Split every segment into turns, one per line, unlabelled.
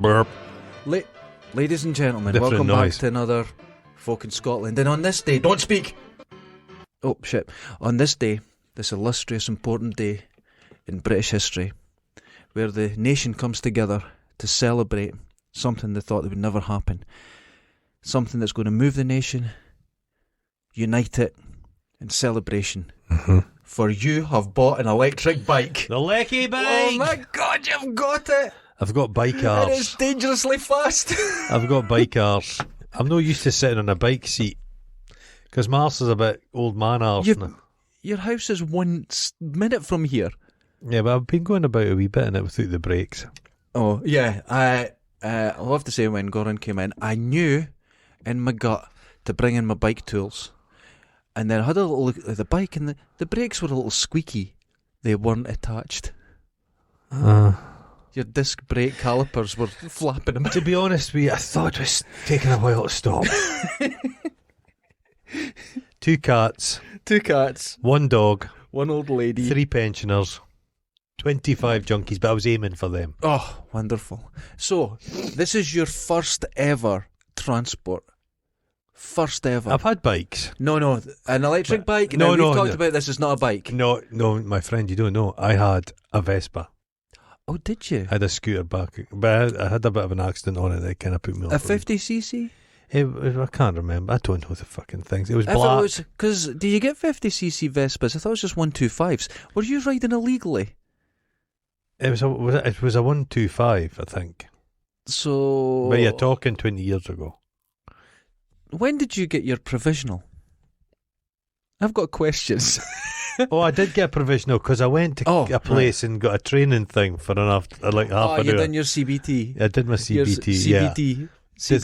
Burp.
Ladies and gentlemen,
Different
welcome
noise.
back to another Folk in Scotland. And on this day, don't speak! Oh, shit. On this day, this illustrious, important day in British history, where the nation comes together to celebrate something they thought that would never happen. Something that's going to move the nation, unite it, in celebration.
Mm-hmm.
For you have bought an electric bike.
The Lecky bike!
Oh my God, you've got it!
I've got bike
And it's
arse.
dangerously fast.
I've got bike arse. I'm not used to sitting on a bike seat because my arse is a bit old man arse now.
Your house is 1 minute from here.
Yeah, but I've been going about a wee bit in it without the brakes.
Oh, yeah. I'll have to say, when Goran came in, I knew in my gut to bring in my bike tools. And then I had a little look at the bike, and the brakes were a little squeaky. They weren't attached. Your disc brake calipers were flapping about.
To be honest with you, I thought it was taking a while to stop. 2 cats,
2 cats,
1 dog,
1 old lady,
3 pensioners, 25 junkies, but I was aiming for them.
Oh, wonderful. So, this is your first ever transport. First ever.
I've had bikes.
No, an electric bike?
No,
We've talked about this, it's not a bike.
No, my friend, you don't know. I had a Vespa.
Oh, did you?
I had a scooter back, but I had a bit of an accident on it that kind of put me off.
A 50cc?
I can't remember. I don't know the fucking things. It was black.
Because, do you get 50cc Vespas? I thought it was just 125s. Were you riding illegally?
It was a 125, I think.
So...
But you're talking 20 years ago.
When did you get your provisional? I've got questions.
Oh, I did get provisional because I went to a place and got a training thing for half an hour.
Oh, you done your CBT.
I did my CBT,
CBT.
Is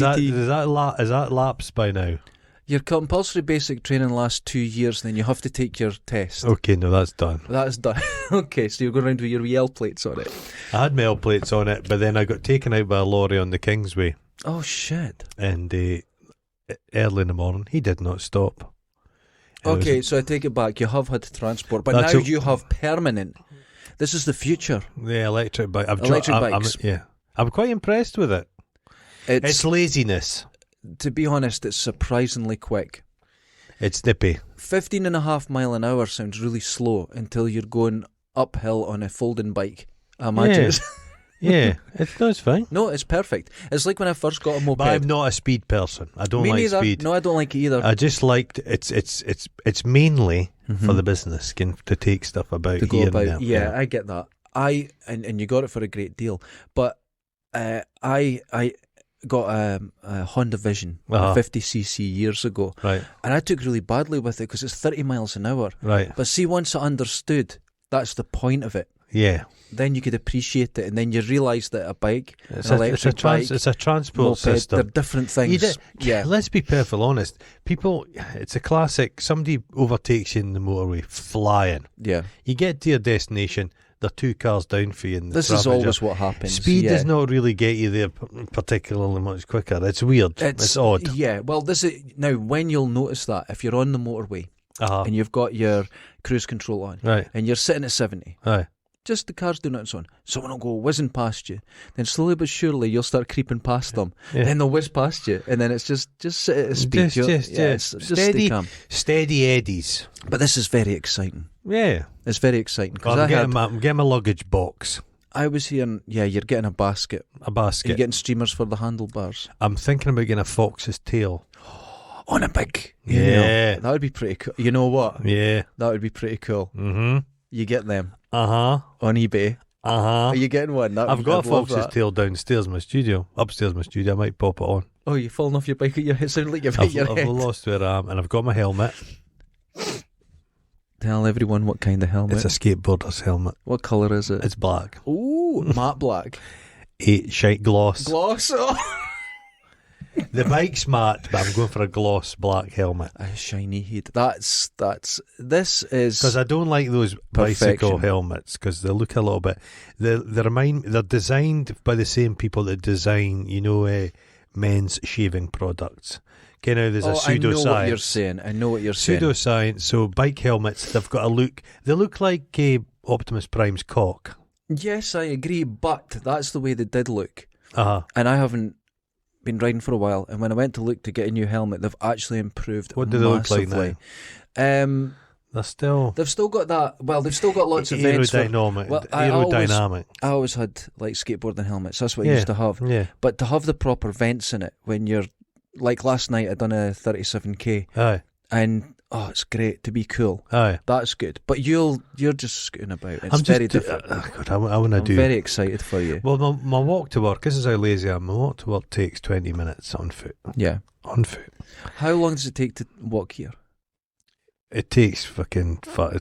that lapsed by now?
Your compulsory basic training lasts 2 years, then you have to take your test.
Okay, no, that's done.
That's done. Okay, so you're going around with your L plates on it.
I had my L plates on it, but then I got taken out by a lorry on the Kingsway.
Oh, shit.
And early in the morning, he did not stop.
Okay, so I take it back. You have had transport, but now you have permanent. This is the future.
The electric bike.
Bikes.
I'm quite impressed with it. It's laziness.
To be honest, it's surprisingly quick.
It's nippy.
15.5 miles an hour sounds really slow until you're going uphill on a folding bike. I imagine.
Yeah, it's fine.
No, it's perfect. It's like when I first got a moped.
But I'm not a speed person. I don't like speed.
No, I don't like it either.
I just liked it's mainly for the business to take stuff about here and there.
Yeah, I get that. And you got it for a great deal. But I got a Honda Vision, a 50cc years ago,
right? And
I took really badly with it because it's 30 miles an hour,
right?
But see, once I understood that's the point of it, then you could appreciate it, and then you realise that a bike, it's
a transport
moped,
system.
They're different things.
Let's be perfectly honest. People, it's a classic. Somebody overtakes you in the motorway, flying.
Yeah,
you get to your destination. They're 2 cars down for you.
This is always what happens.
Speed does not really get you there particularly much quicker. It's weird. It's odd.
Yeah. Well, this is now when you'll notice that if you're on the motorway and you've got your cruise control on,
right,
and you're sitting at 70,
right.
Just the car's doing it on its own. Someone will go whizzing past you. Then slowly but surely you'll start creeping past them. Yeah. Then they'll whiz past you. And then it's just sit at a speed. Just
steady eddies.
But this is very exciting.
Yeah.
It's very exciting.
Well, I'm getting my luggage box.
I was hearing, you're getting a basket.
A basket.
You're getting streamers for the handlebars.
I'm thinking about getting a fox's tail.
On a big.
Yeah.
That would be pretty cool. You know what?
Yeah.
That would be pretty cool.
Mm-hmm.
You get them.
On
eBay.
Are
you getting one?
I've got a fox's tail downstairs in my studio. Upstairs in my studio. I might pop it on.
Oh, you've fallen off your bike at your head. Sounded like you've hit your head.
I've lost where I am, and I've got my helmet.
Tell everyone what kind of helmet.
It's a skateboarder's helmet.
What colour is it?
It's black.
Ooh, matte black.
Shite gloss.
Gloss? Oh.
The bike's matte, but I'm going for a gloss black helmet.
A shiny head. This is...
Because I don't like those bicycle helmets, because they look a little bit... They're designed by the same people that design, men's shaving products. Okay, now there's a pseudoscience.
I know what you're saying.
Pseudoscience, so bike helmets, they've got a look... They look like Optimus Prime's cock.
Yes, I agree, but that's the way they did look. and I haven't been riding for a while. And when I went to look to get a new helmet, they've actually improved.
What do they look like
massively.
now? They've
still got that. Well, they've still got lots of vents.
Aerodynamic.
I always had like skateboarding helmets. That's what I used to have.
Yeah.
But to have the proper vents in it when you're like last night, I done a 37k.
Aye.
And it's great to be cool.
Aye.
That's good. But you're just scooting about. It's very different.
I'm
very excited for you.
Well, my walk to work. This is how lazy I am. My walk to work takes 20 minutes on foot.
Yeah.
On foot.
How long does it take to walk here?
It takes fucking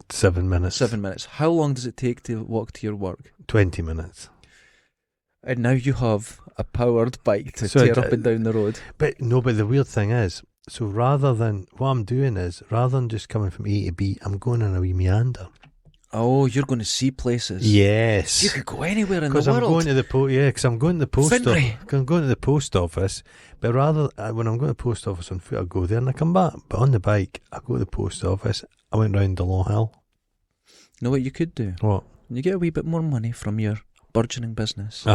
7 minutes.
7 minutes. How long does it take to walk to your work?
20 minutes.
And now you have a powered bike to tear up and down the road.
But the weird thing is, so rather than just coming from A to B, I'm going on a wee meander.
Oh, you're going to see places.
Yes.
You could go anywhere in the world.
Because I'm going to the because I'm going to the post office. I'm going to the post office. But rather, when I'm going to the post office on foot, I go there and I come back. But on the bike, I go to the post office. I went round the Long Hill.
You know what you could do?
What?
You get a wee bit more money from your burgeoning business.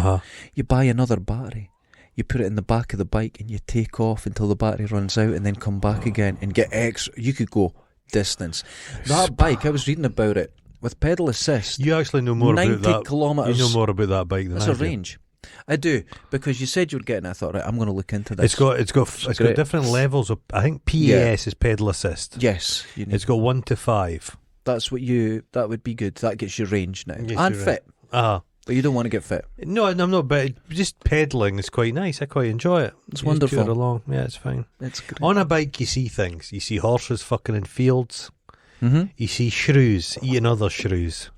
You buy another battery. You put it in the back of the bike and you take off until the battery runs out and then come back again and get extra. You could go distance. That bike, I was reading about it. With pedal assist,
you actually know more about that.
90 kilometres.
You know more about that bike than I do.
That's a range. I do, because you said you were getting it. I thought, right, I'm going to look into this.
It's got different levels of. I think PAS is pedal assist.
Yes,
it's got 1 to 5.
That would be good. That gets you range now and fit. But you don't want to get fit.
No, I'm not. But just pedaling is quite nice. I quite enjoy it.
It's wonderful.
Just tour along. Yeah, it's fine.
It's great.
On a bike, you see things. You see horses fucking in fields.
Mm-hmm.
You see shrews eating other shrews.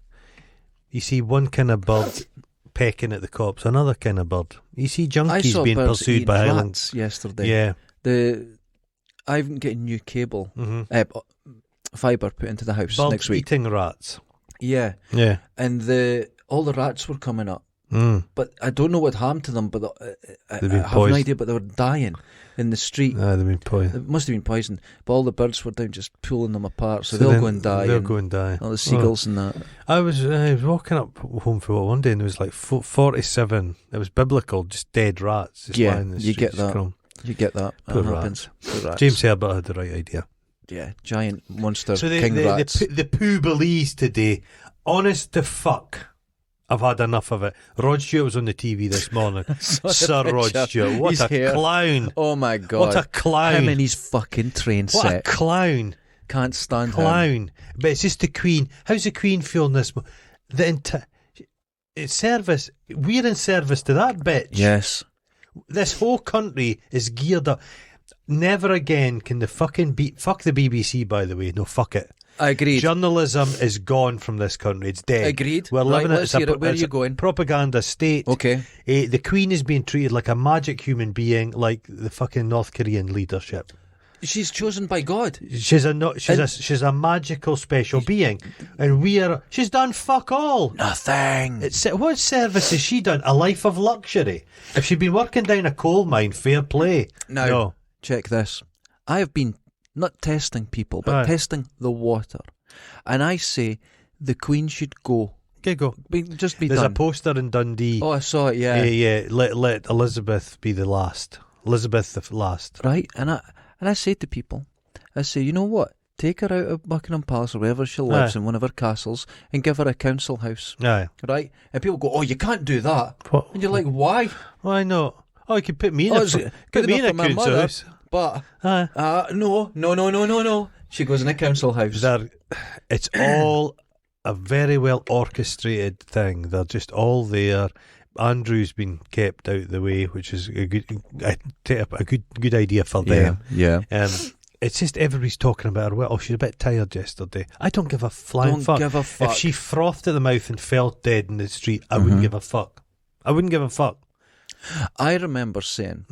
You see one kind of bird pecking at the cops, another kind of bird. You see junkies being pursued by Highlands
yesterday.
Yeah.
I'm getting new cable, fibre put into the house
Birds
next week.
Eating rats.
Yeah.
Yeah.
And all the rats were coming up. But I don't know what happened to them, but I have no idea, but they were dying in the street.
They've been poisoned.
It must have been poisoned. But all the birds were down just pulling them apart, so they'll go and die.
They'll go and die.
All the seagulls and that.
I was walking up home for one day and there was like 47, it was biblical, just dead rats. Just lying in the street,
get that. You get that.
Poor
rats.
James Herbert had the right idea.
Yeah, giant monster
so
king rats.
The Jubilees today, honest to fuck, I've had enough of it. Rod Stewart was on the TV this morning. Sir Rod Stewart. What a clown.
Oh my God.
What a clown.
Him and his fucking train set.
What a clown.
Can't stand
him. But it's just the Queen. How's the Queen feeling this? It's service. We're in service to that bitch.
Yes.
This whole country is geared up. Never again can the fucking fuck the BBC, by the way. No, fuck it.
Agreed.
Journalism is gone from this country. It's dead.
Agreed.
We're living
let's hear it. Where are you going?
Propaganda state.
Okay.
The Queen is being treated like a magic human being, like the fucking North Korean leadership.
She's chosen by God.
She's a magical special being, and she's done fuck all.
Nothing.
What service has she done? A life of luxury. If she'd been working down a coal mine, fair play.
No. Check this. I have been not testing people, but testing the water, and I say the Queen should go.
Okay, go.
Just be
There's
done.
a poster in Dundee.
Oh, I saw it. Yeah.
Yeah. Let Elizabeth be the last. Elizabeth the last.
Right, and I say to people, I say, you know what? Take her out of Buckingham Palace or wherever she lives in one of her castles and give her a council house.
Aye.
Right? And people go, oh, you can't do that.
What?
And you're like, why?
Why not? Oh, you could put me in a council house.
But no. She goes in a council house.
It's all a very well orchestrated thing. They're just all there. Andrew's been kept out of the way, which is a good idea for them.
Yeah.
It's just everybody's talking about her. Well, she's a bit tired yesterday. I don't give a flying fuck.
Give a fuck.
If she frothed at the mouth and fell dead in the street, I wouldn't give a fuck. I wouldn't give a fuck.
I remember saying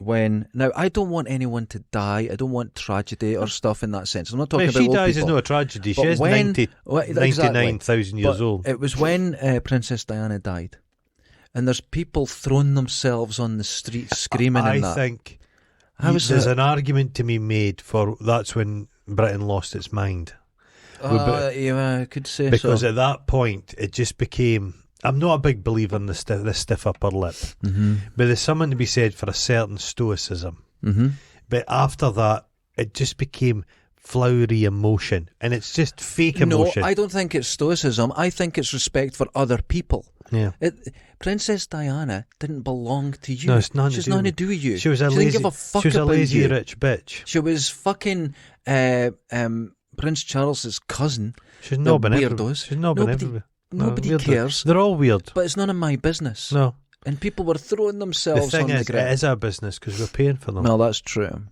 now I don't want anyone to die. I don't want tragedy or stuff in that sense. I'm not talking about old people. If she dies,
it's no a tragedy. She is 99,000 years old.
It was when Princess Diana died, and there's people throwing themselves on the street screaming. I
think there's an argument to be made for that's when Britain lost its mind.
I could say
because at that point it just became I'm not a big believer in the stiff upper lip, but there's something to be said for a certain stoicism. But after that, it just became flowery emotion, and it's just fake emotion.
No, I don't think it's stoicism. I think it's respect for other people.
Yeah.
Princess Diana didn't belong to you.
No, it's nothing
She's
to do
nothing to
with
do with you.
She was a lazy,
didn't give a fuck
she was a
about
lazy
you.
rich bitch.
She was fucking Prince Charles's cousin.
She's not been
weirdos.
everywhere. She's not been everywhere.
Nobody cares.
They're all weird.
But it's none of my business.
No.
And people were throwing themselves
The thing
on
is,
the ground.
it is our business because we're paying for them.
No, that's true.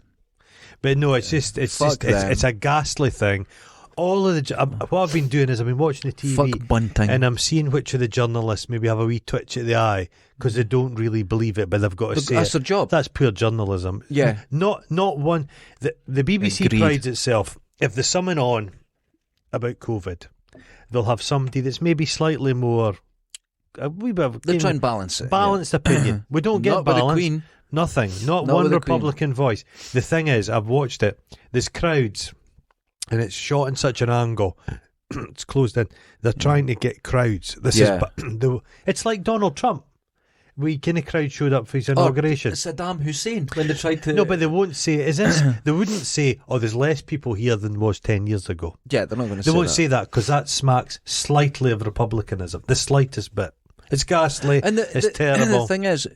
But no, it's a ghastly thing. All of what I've been doing is I've been watching the TV,
Fuck bunting.
and I'm seeing which of the journalists maybe have a wee twitch at the eye because they don't really believe it, but they've got to say
that's
it.
their job.
That's pure journalism.
Yeah.
Not one. The BBC
Agreed.
prides itself. If there's something on about COVID, they'll have somebody that's maybe slightly more. A wee bit of,
They try and balance it.
balanced opinion. We don't get
Not with the
balance.
Queen.
Nothing. Not
Not
one
with the
Republican voice. The thing is, I've watched it. There's crowds, and it's shot in such an angle. It's closed in. They're trying to get crowds. This is. It's like Donald Trump. We kind of crowd showed up for his inauguration.
Saddam Hussein when they tried to.
No, but they won't say. Is this? They wouldn't say. Oh, there's less people here than was 10 years ago.
Yeah, they're not going to say
They won't
that.
say that because that smacks slightly of republicanism. The slightest bit. It's ghastly.
And
it's terrible.
And the thing is,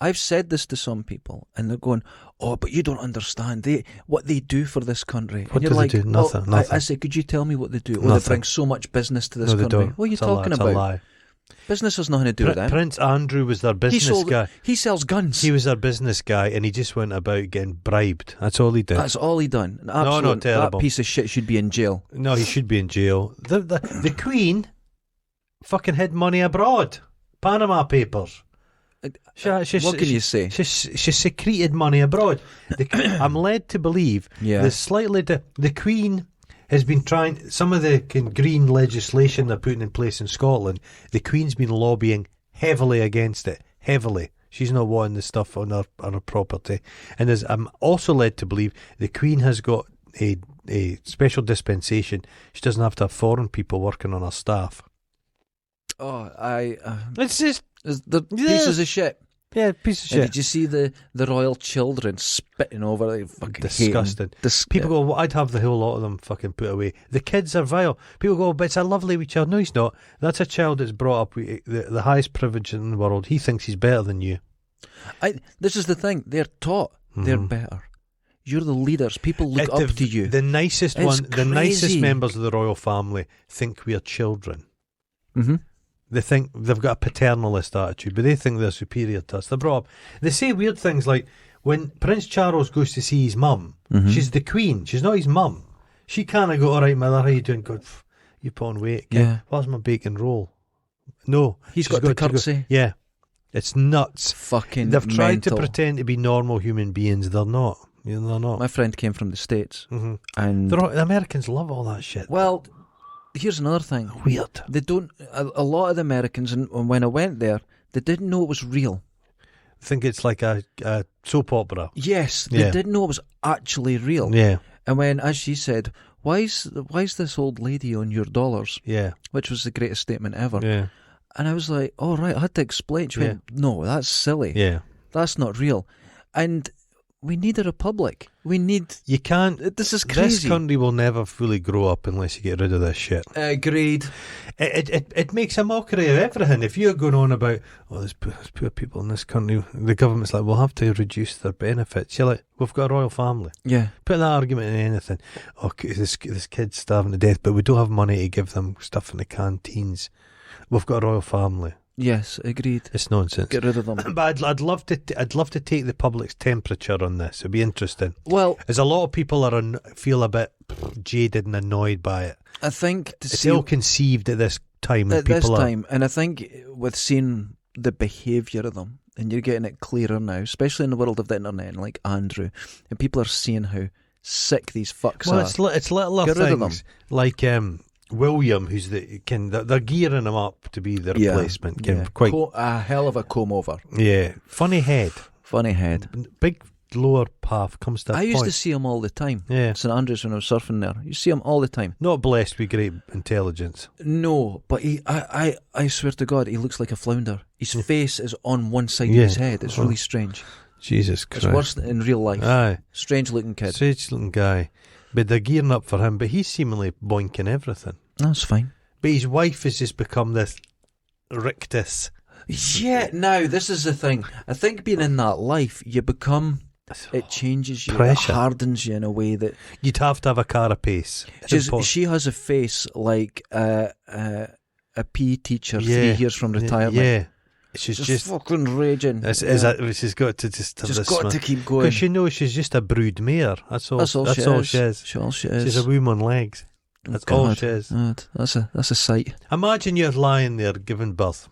I've said this to some people, and they're going, "Oh, but you don't understand what they do for this country."
What
and
do
you're
they
like,
do? Nothing.
Oh,
nothing.
I say, could you tell me what they do? Oh,
Nothing.
they bring so much business to this
No, they
country.
don't.
What are you
It's a
talking
lie. It's
about?
a lie.
Business has nothing to do with that.
Prince Andrew was their business guy.
He sells guns.
He was their business guy, and he just went about getting bribed. That's all he did.
That's all he done.
No, terrible.
That piece of shit should be in jail.
No, he should be in jail. The Queen fucking hid money abroad. Panama Papers.
What can you say?
She secreted money abroad. I'm led to believe the Queen has been trying, some of the green legislation they're putting in place in Scotland, the Queen's been lobbying heavily against it. Heavily. She's not wanting the stuff on her property. And I'm also led to believe the Queen has got a special dispensation. She doesn't have to have foreign people working on her staff.
Oh,
It's just...
the pieces of shit.
Yeah, piece of shit.
And did you see the royal children spitting over it? Fucking
disgusting. People go, well, I'd have the whole lot of them fucking put away. The kids are vile. People go, but it's a lovely wee child. No, he's not. That's a child that's brought up with the highest privilege in the world. He thinks he's better than you.
This is the thing. They're taught they're better. You're the leaders. People look up to you.
The nicest the nicest members of the royal family think we are children.
Mm-hmm.
They think they've got a paternalist attitude, but they think they're superior to us. They're brought up. They say weird things like when Prince Charles goes to see his mum, she's the Queen. She's not his mum. She can't go, all right, mother, how you doing? Good. You put on weight.
Yeah.
Where's my bacon roll? No.
He's got the courtesy.
Yeah. It's nuts.
Fucking
They've tried
mental.
to pretend to be normal human beings. They're not. They're not.
My friend came from the States.
Mm-hmm.
And
the Americans love all that shit.
Well, here's another thing.
Weird.
They don't. A lot of the Americans, and when I went there, they didn't know it was real.
I think it's like a soap opera.
Yes, they didn't know it was actually real.
Yeah.
And when, as she said, why's this old lady on your dollars?
Yeah.
Which was the greatest statement ever.
Yeah.
And I was like, oh, right, I had to explain. She went, no, that's silly.
Yeah.
That's not real. And we need a republic. We need...
You can't...
This is crazy.
This country will never fully grow up unless you get rid of this shit.
Agreed.
It makes a mockery of everything. If you're going on about, there's poor people in this country, the government's like, we'll have to reduce their benefits. You're like, we've got a royal family.
Yeah.
Put that argument in anything. Okay, this kid's starving to death, but we don't have money to give them stuff in the canteens. We've got a royal family.
Yes, agreed.
It's nonsense.
Get rid of them.
But I'd love to take the public's temperature on this. It'd be interesting.
Well,
as a lot of people feel a bit jaded and annoyed by it.
I think
it's ill-conceived at this time.
And I think with seeing the behaviour of them, and you're getting it clearer now, especially in the world of the internet, and like Andrew, and people are seeing how sick these fucks are.
Well, it's little
Get rid of
things like William, who's they're gearing him up to be the replacement.
Quite a hell of a comb over.
Yeah, funny head,
big
lower half comes to a
I
point.
used to see him all the time.
Yeah.
St Andrews when I was surfing there. You see him all the time.
Not blessed with great intelligence.
No, but I swear to God, he looks like a flounder. His face is on one side of his head. It's really strange.
Jesus Christ.
It's worse than in real life.
Aye.
Strange looking kid.
Strange looking guy. But they're gearing up for him, but he's seemingly boinking everything.
That's fine.
But his wife has just become this rictus.
Yeah, now, this is the thing. I think being in that life, you become... It changes you.
Pressure.
It hardens you in a way that...
You'd have to have a carapace.
She has a face like a PE teacher 3 years from retirement.
Yeah. She's just
fucking raging.
She's got to just have
She's
this
got to keep going.
Because she knows she's just a brood mare. That's all she is.
That's all she is.
She's a woman on legs. That's all she is.
God, that's a sight.
Imagine you're lying there giving birth.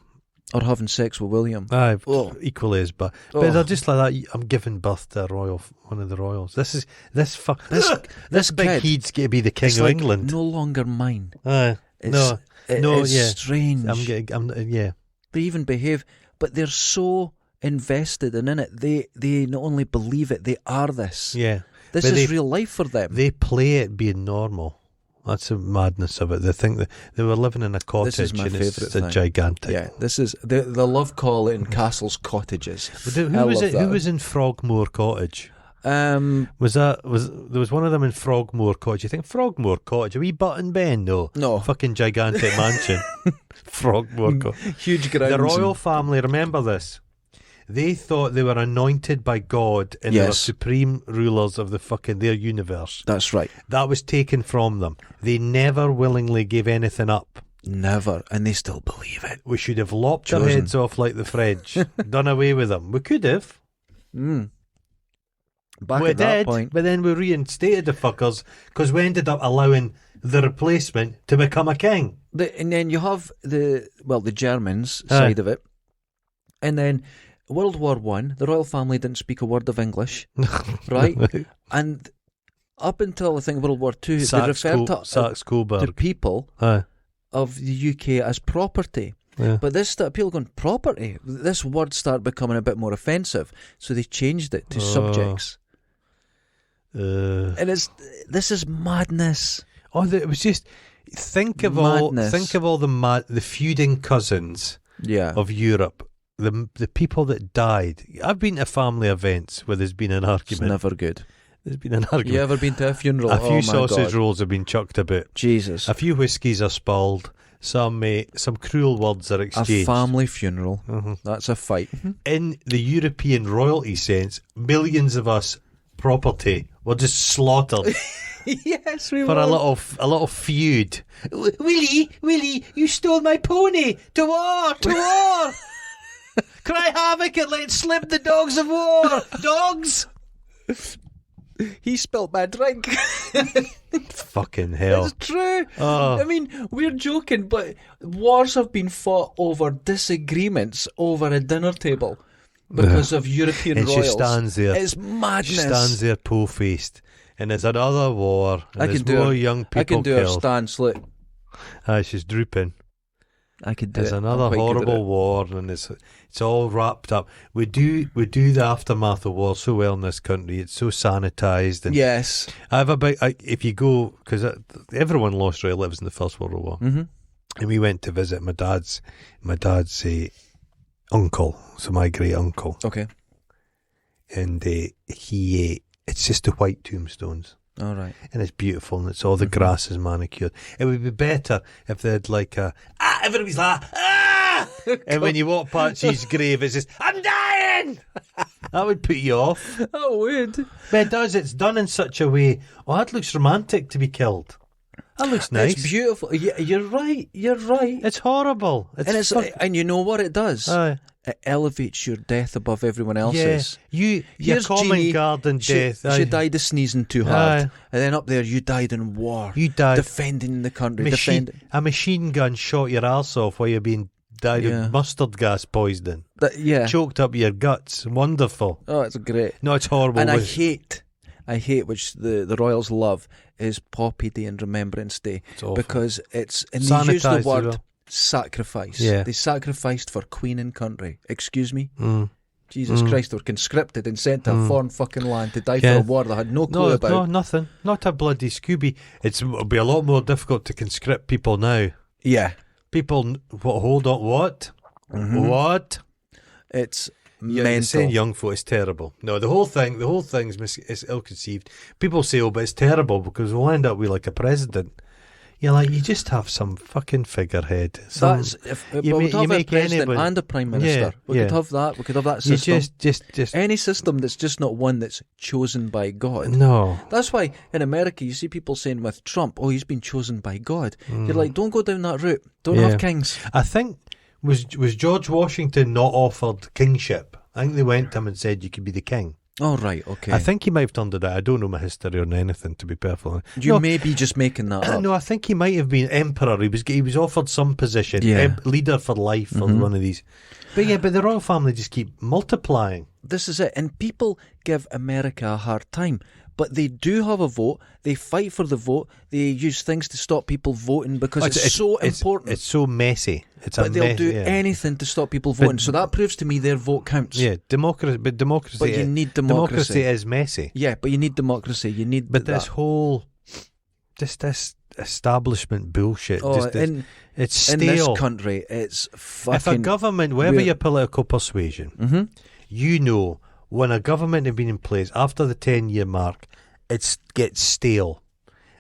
Or having sex with William.
Aye, equally as bad. But they're just like that. I'm giving birth to one of the royals. This big
kid,
head's going to be the king of
like
England.
No longer mine.
Aye,
it's strange. They even behave, but they're so invested in it. They not only believe it, they are this.
Yeah,
this is real life for them.
They play it being normal. That's the madness of it. They think that they were living in a cottage.
This is my favourite thing.
It's gigantic.
Yeah, this is the love call in Castle's cottages.
Who was in Frogmore Cottage? There was one of them in Frogmore Cottage. You think Frogmore Cottage? Are we Button Ben? No. Fucking gigantic mansion. Frogmore Cottage.
Huge grounds.
The royal family, remember this. They thought they were anointed by God and they were supreme rulers of their universe.
That's right.
That was taken from them. They never willingly gave anything up.
Never. And they still believe it.
We should have lopped their heads off like the French. Done away with them. We could have.
Back at that point.
But then we reinstated the fuckers because we ended up allowing the replacement to become a king.
And then you have the Germans side of it. And then World War One, the royal family didn't speak a word of English, right? And up until I think World War Two, they referred to people of the UK as property.
Yeah.
But people going, property? This word started becoming a bit more offensive, so they changed it to subjects. And this is madness.
It was just think of all the feuding cousins of Europe. The people that died. I've been to family events where there's been an argument.
It's never good.
There's been an argument.
You ever been to a funeral?
A few sausage rolls have been chucked about.
Jesus.
A few whiskies are spilled. Some cruel words are exchanged.
A family funeral. That's a fight.
In the European royalty sense, millions of us property were just slaughtered.
Yes, we
for
were.
a little feud. Willie, you stole my pony. To war. Cry havoc and let slip the dogs of war. Dogs.
He spilt my drink.
Fucking hell.
It's true. I mean, we're joking, but wars have been fought over disagreements over a dinner table because of European royals.
And she stands there.
It's madness.
She stands there po-faced. And there's another war. And there's more young people
I can do
killed.
her stance, look.
She's drooping.
I could do
There's
it.
another horrible war, and it's all wrapped up. We do the aftermath of war so well in this country. It's so sanitised. And
yes.
If you go, because everyone lost relatives in the First World War, and we went to visit my dad's uncle, so my great uncle.
Okay.
And it's just the white tombstones.
All right.
And it's beautiful, and it's all the grass is manicured. It would be better if they had like everybody's like, and when you walk past his grave, it's just, I'm dying! That would put you off.
That would.
But it does, it's done in such a way, that looks romantic to be killed. That looks nice.
It's beautiful. Yeah, you're right. It's
horrible.
And you know what it does? It elevates your death above everyone else's.
Yeah. Your common garden death.
She died of sneezing too hard. And then up there, you died in war.
You died.
Defending the country.
A machine gun shot your arse off while you're being died of mustard gas poisoning. Choked up your guts. Wonderful.
Oh, it's great.
No, it's horrible.
And I hate, which the royals love, is Poppy Day and Remembrance Day.
It's awful.
Because it's, and
Sanitised
they use the word sacrifice.
Yeah.
They sacrificed for Queen and country. Excuse me? Jesus Christ, they were conscripted and sent to a foreign fucking land to die for a war they had no clue about.
No, nothing. Not a bloody Scooby. It'll be a lot more difficult to conscript people now.
Yeah.
People, hold on, what? What?
It's
You're
mental.
saying young folk is terrible. No, the whole thing is ill-conceived. People say, but it's terrible because we'll end up with like a president. You're like, you just have some fucking figurehead.
We would have a president and a prime minister. We could have that. We could have that system.
You just
any system that's just not one that's chosen by God.
No.
That's why in America you see people saying with Trump, oh, he's been chosen by God. You're like, don't go down that route. Don't have kings.
I think was George Washington not offered kingship? I think they went to him and said you could be the king.
Oh, right, okay.
I think he might have turned it down. I don't know my history on anything, to be perfectly honest.
You may be just making that up.
No, I think he might have been emperor. He was offered some position, leader for life or one of these. But but the royal family just keep multiplying.
This is it. And people give America a hard time. But they do have a vote. They fight for the vote. They use things to stop people voting because it's so important.
It's so messy.
But they'll do anything to stop people voting. So that proves to me their vote counts.
Yeah, democracy. But
you need democracy.
Democracy is messy.
Yeah, but you need democracy. You need.
But this whole, this establishment bullshit. It's stale.
In this country, it's fucking.
If a government, whatever your political persuasion, you know, when a government has been in place after the 10-year mark, it gets stale.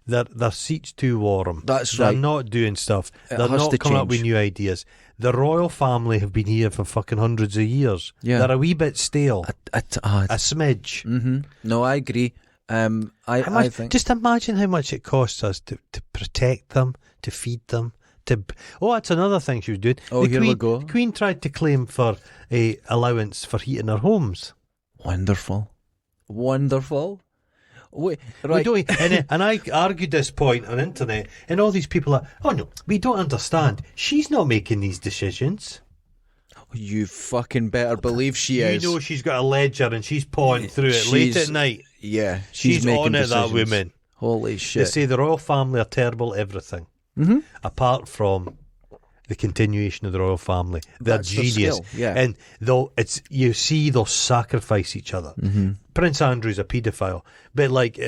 Their seat's too warm.
That's
They're
right.
not doing stuff. They're not coming up with new ideas. The royal family have been here for fucking hundreds of years.
Yeah.
They're a wee bit stale.
A
smidge.
No, I agree. I think.
Just imagine how much it costs us to protect them, to feed them. That's another thing she was doing.
We go.
The Queen tried to claim for a allowance for heating her homes.
Wonderful. Wait, right.
We don't, and I argued this point on internet, and all these people are, oh no, we don't understand. She's not making these decisions.
You fucking better believe she is.
You know she's got a ledger and she's pawing through it late at night.
Yeah,
she's
making
on it,
decisions.
that woman.
Holy shit.
They say the royal family are terrible at everything. Apart from the continuation of the royal family. They're genius. And they'll sacrifice each other. Prince Andrew's a paedophile. But like,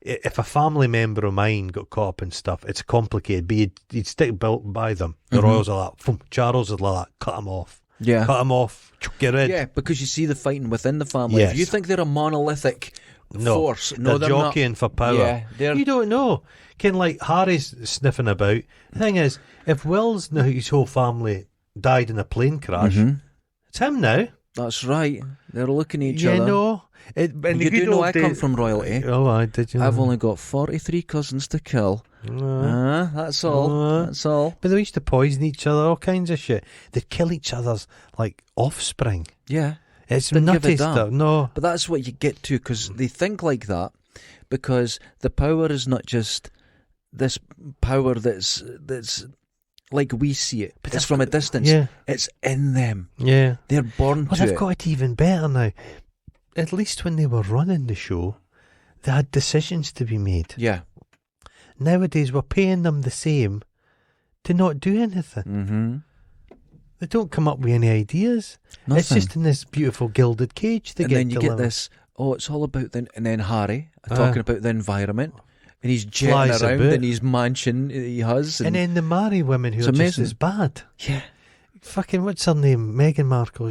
if a family member of mine got caught up in stuff, it's complicated. But you'd stick by them. The royals are like, Charles is like that, cut him off.
Yeah.
Cut him off, get rid.
Yeah, because you see the fighting within the family.
Yes.
If you think they're a monolithic force,
they're jockeying for power.
Yeah,
you don't know. Like Harry's sniffing about. The thing is, if Will's now his whole family died in a plane crash, it's him now.
That's right. They're looking at each other.
You know.
You do know I come from royalty.
Oh, I did you?
I've only got 43 cousins to kill. That's all. That's all.
But they used to poison each other, all kinds of shit. They'd kill each other's like offspring.
Yeah.
It's nutty stuff. No.
But that's what you get to, because they think like that, because the power is not just this power that's like we see it. But it's from a distance.
Yeah.
It's in them.
Yeah.
They're born to
they've
it.
got it even better now. At least when they were running the show, they had decisions to be made.
Yeah.
Nowadays, we're paying them the same to not do anything. They don't come up with any ideas.
Nothing.
It's just in this beautiful gilded cage they
and
get
then you
to
get this, it's all about and then Harry talking about the environment, and he's jetting
Flies
around
about.
in his mansion he has.
And then they marry women who
It's
are just
amazing.
as bad.
Yeah.
Fucking, what's her name? Meghan Markle.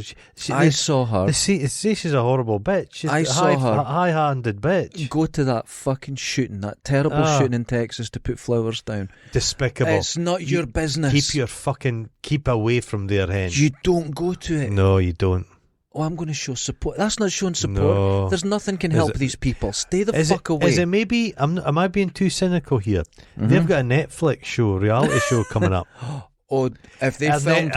I saw her.
She's a horrible bitch. She's
I saw her.
High-handed bitch.
Go to that fucking shooting, that terrible shooting in Texas to put flowers down.
Despicable.
It's not your business.
Keep away from their hen.
You don't go to it.
No, you don't.
Oh, I'm going to show support. That's not showing support.
No.
There's nothing can help these people. Stay the fuck away.
Is it maybe, am I being too cynical here? They've got a Netflix show, reality show coming up.
Oh, if they filmed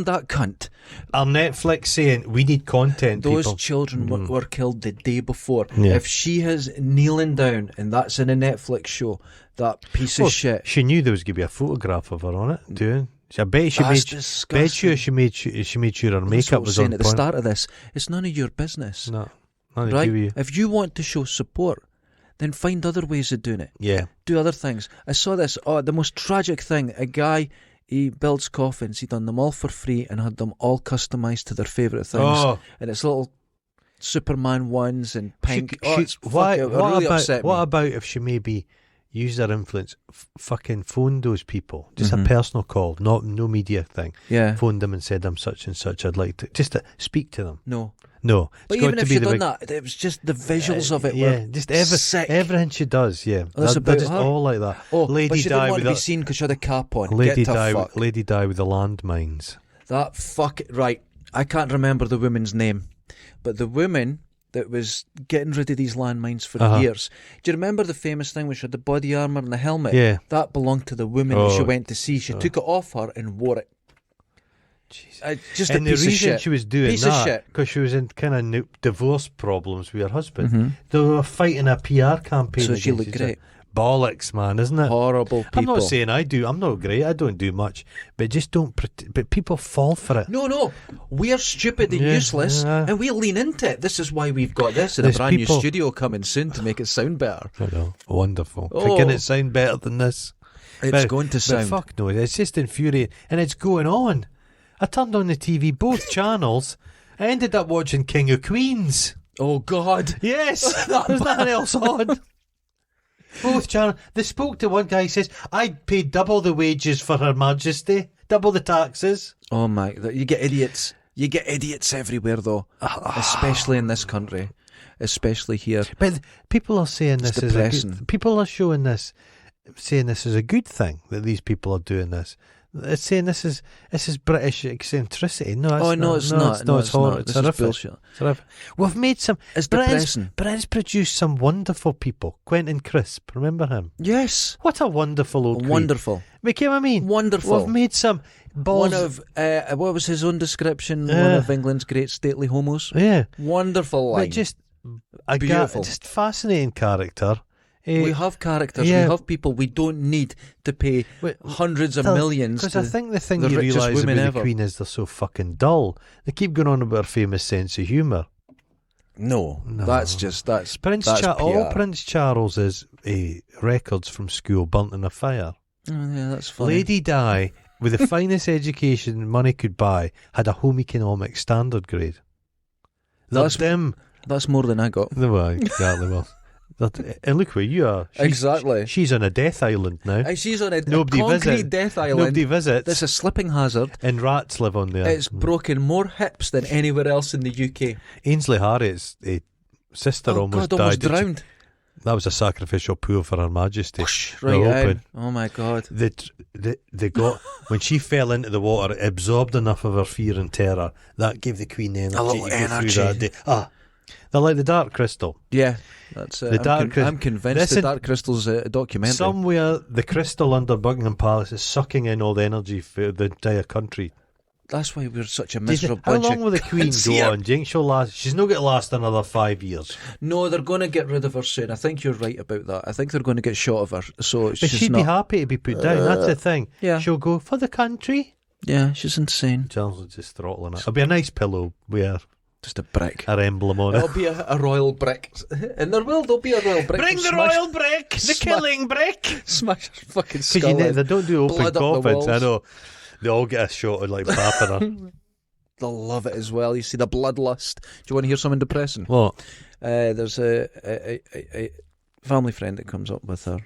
that cunt,
our Netflix saying we need content.
Those
people.
children were killed the day before.
Yeah.
If she has kneeling down and that's in a Netflix show, that piece of shit.
She knew there was going to be a photograph of her on it. Doing. I bet she made sure her makeup was on point.
At the start of this, it's none of your business.
No, none
right?
of you.
If you want to show support, then find other ways of doing it.
Yeah.
Do other things. I saw this, the most tragic thing. A guy, He builds coffins. He done them all for free and had them all customised to their favourite things.
Oh.
And it's little Superman ones and pink.
What about if she maybe used her influence, fucking phoned those people, just a personal call, no media thing.
Yeah.
Phoned them and said, I'm such and such, I'd like to just to speak to them.
No.
But
even if she'd done that, it was just the visuals of it.
Yeah, just
sick.
everything she does. Yeah,
That's
they're just all like that.
Oh,
Lady
but she
Di
didn't want
with
to be seen because she had a cap on.
Lady
Get to fuck.
Lady Di with the landmines.
That fuck right. I can't remember the woman's name, but the woman that was getting rid of these landmines for years. Do you remember the famous thing where she had the body armour and the helmet?
Yeah.
That belonged to the woman that she went to see. She took it off her and wore it. Just
and
a
the
piece of
reason
shit.
she was doing
Piece of
that
shit.
because she was in kind of divorce problems with her husband. They were fighting a PR campaign.
So she looked great.
Bollocks, man, isn't it?
Horrible people.
I'm not saying I do. I'm not great. I don't do much, but just don't. But people fall for it.
No, we're stupid and useless, and we lean into it. This is why we've got this in a brand new studio coming soon to make it sound better.
I know, wonderful.
Oh.
Can it sound better than this?
It's going to sound.
But fuck no, it's just infuriating, and it's going on. I turned on the TV, both channels. I ended up watching King of Queens.
Oh God!
Yes, there's nothing else on. Both channels. They spoke to one guy. He says, "I paid double the wages for Her Majesty, double the taxes."
Oh my! You get idiots. You get idiots everywhere, though, especially in this country, especially here.
But people are saying
It's
this is
depressing.
people are showing this, saying this is a good thing that these people are doing this. It's saying this is British eccentricity. No, it's
no,
not.
it's not. No, it's
horrible.
not.
It's
This is
horrific.
bullshit.
It's horrific. We've made some.
It's depressing.
Britain's produced some wonderful people. Quentin Crisp, remember him?
Yes.
What a wonderful old creep.
Wonderful.
But you know what I mean?
Wonderful.
We've made some balls.
One of what was his own description? One of England's great stately homos.
Yeah.
Wonderful line.
But just a
Beautiful.
just fascinating character.
We have characters.
Yeah.
We have people. We don't need to pay hundreds of millions.
Because I think the thing
the
you
richest
realise
women
about
ever.
the Queen is they're so fucking dull. They keep going on about her famous sense of humour.
No, that's
All
PR.
Prince Charles's records from school burnt in a fire.
Oh, yeah, that's funny.
Lady Di, with the finest education money could buy, had a home economics standard grade. That's dim.
That's more than I got.
Well, exactly. Well, and look where you are.
Exactly.
She's on a death island now.
She's on a
Nobody
concrete
visit.
death island.
Nobody visits.
That's a slipping hazard.
And rats live on there.
It's broken more hips than anywhere else in the UK.
Ainsley Harriet's sister almost
almost
died.
drowned.
That was a sacrificial pool for Her Majesty.
Right
They're
in.
open.
Oh my God.
They got when she fell into the water, it absorbed enough of her fear and terror that gave the Queen the energy
A little
to go
energy.
through that day. They're like the Dark Crystal.
Yeah, that's I'm convinced the Dark Crystal's a documentary.
Somewhere the crystal under Buckingham Palace is sucking in all the energy for the entire country.
That's why we're such a miserable
How
bunch
long
of
will the Queen
cunts
go
here.
on? Do you think she'll last? She's not going to last another 5 years.
No, they're going to get rid of her soon. I think you're right about that. I think they're going to get shot of her. So
But she'd be happy to be put down. That's the thing.
Yeah.
She'll go for the country.
Yeah, she's insane.
Charles is just throttling it. It'll be a nice pillow with
Just a brick.
her emblem on it.
It'll be a royal brick. And there'll be a royal brick.
Bring the royal brick! The killing brick!
Smash her fucking
Because
skull in.
they don't do open
Blood up the
coffins. I
walls.
know. They all get a shot of like papping.
They'll love it as well. You see the bloodlust. Do you want to hear something depressing?
What?
There's a family friend that comes up with her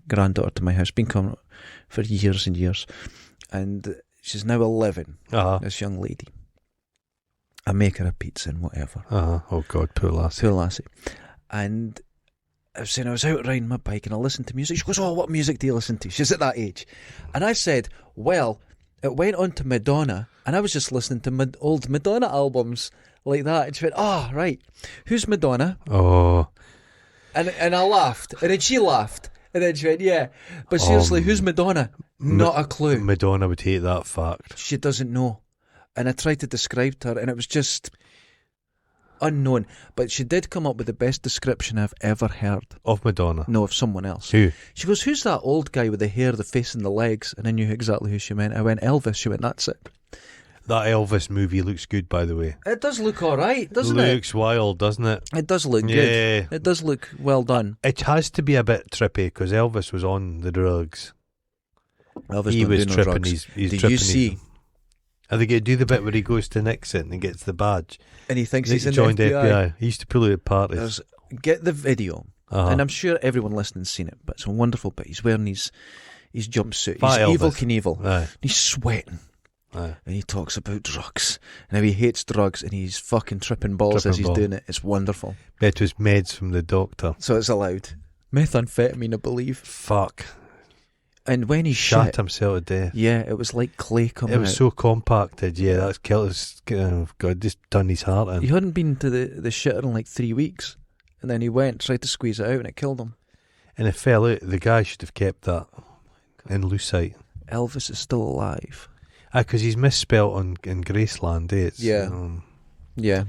granddaughter to my house. Been coming up for years and years. And she's now 11, this young lady. I make her a pizza and whatever.
Oh God, poor lassie.
Poor lassie. And I was saying I was out riding my bike and I listened to music. She goes, "Oh, what music do you listen to?" She's at that age. And I said, well, it went on to Madonna and I was just listening to old Madonna albums like that. And she went, "Oh, right. Who's Madonna?"
Oh.
And I laughed. And then she laughed. And then she went, "Yeah. But seriously, who's Madonna?" Not a clue.
Madonna would hate that fact.
She doesn't know. And I tried to describe to her and it was just unknown. But she did come up with the best description I've ever heard.
Of Madonna?
No, of someone else.
Who?
She goes, "Who's that old guy with the hair, the face and the legs?" And I knew exactly who she meant. I went, "Elvis." She went, "That's it."
That Elvis movie looks good, by the way.
It does look alright, doesn't it?
Looks wild, doesn't it?
It does look
Yeah.
good. It does look well done.
It has to be a bit trippy because Elvis was on the drugs.
Elvis
he
don't
was
do no
tripping.
drugs.
He's
Did
tripping.
you see?
Are they going to do the bit where he goes to Nixon and gets the badge?
And he thinks he's in
joined
the FBI.
He used to pull out at parties.
Get the video, and I'm sure everyone listening's seen it. But it's a wonderful bit. He's wearing his jumpsuit.
Fat
He's
Elvis.
Evil Knievel.
Aye.
He's sweating.
Aye.
And he talks about drugs and how he hates drugs and he's fucking tripping balls as he's doing it. It's wonderful.
It was meds from the doctor.
So it's allowed. Methamphetamine, I believe.
Fuck.
And when he
shot himself to death.
Yeah, it was like clay coming out.
It was so compacted. Yeah, that's killed his. God, just done his heart in.
He hadn't been to the shitter in like 3 weeks. And then he went, tried to squeeze it out and it killed him.
And it fell out. The guy should have kept that in Lucite.
Elvis is still alive.
Because he's misspelt in Graceland, eh?
Yeah.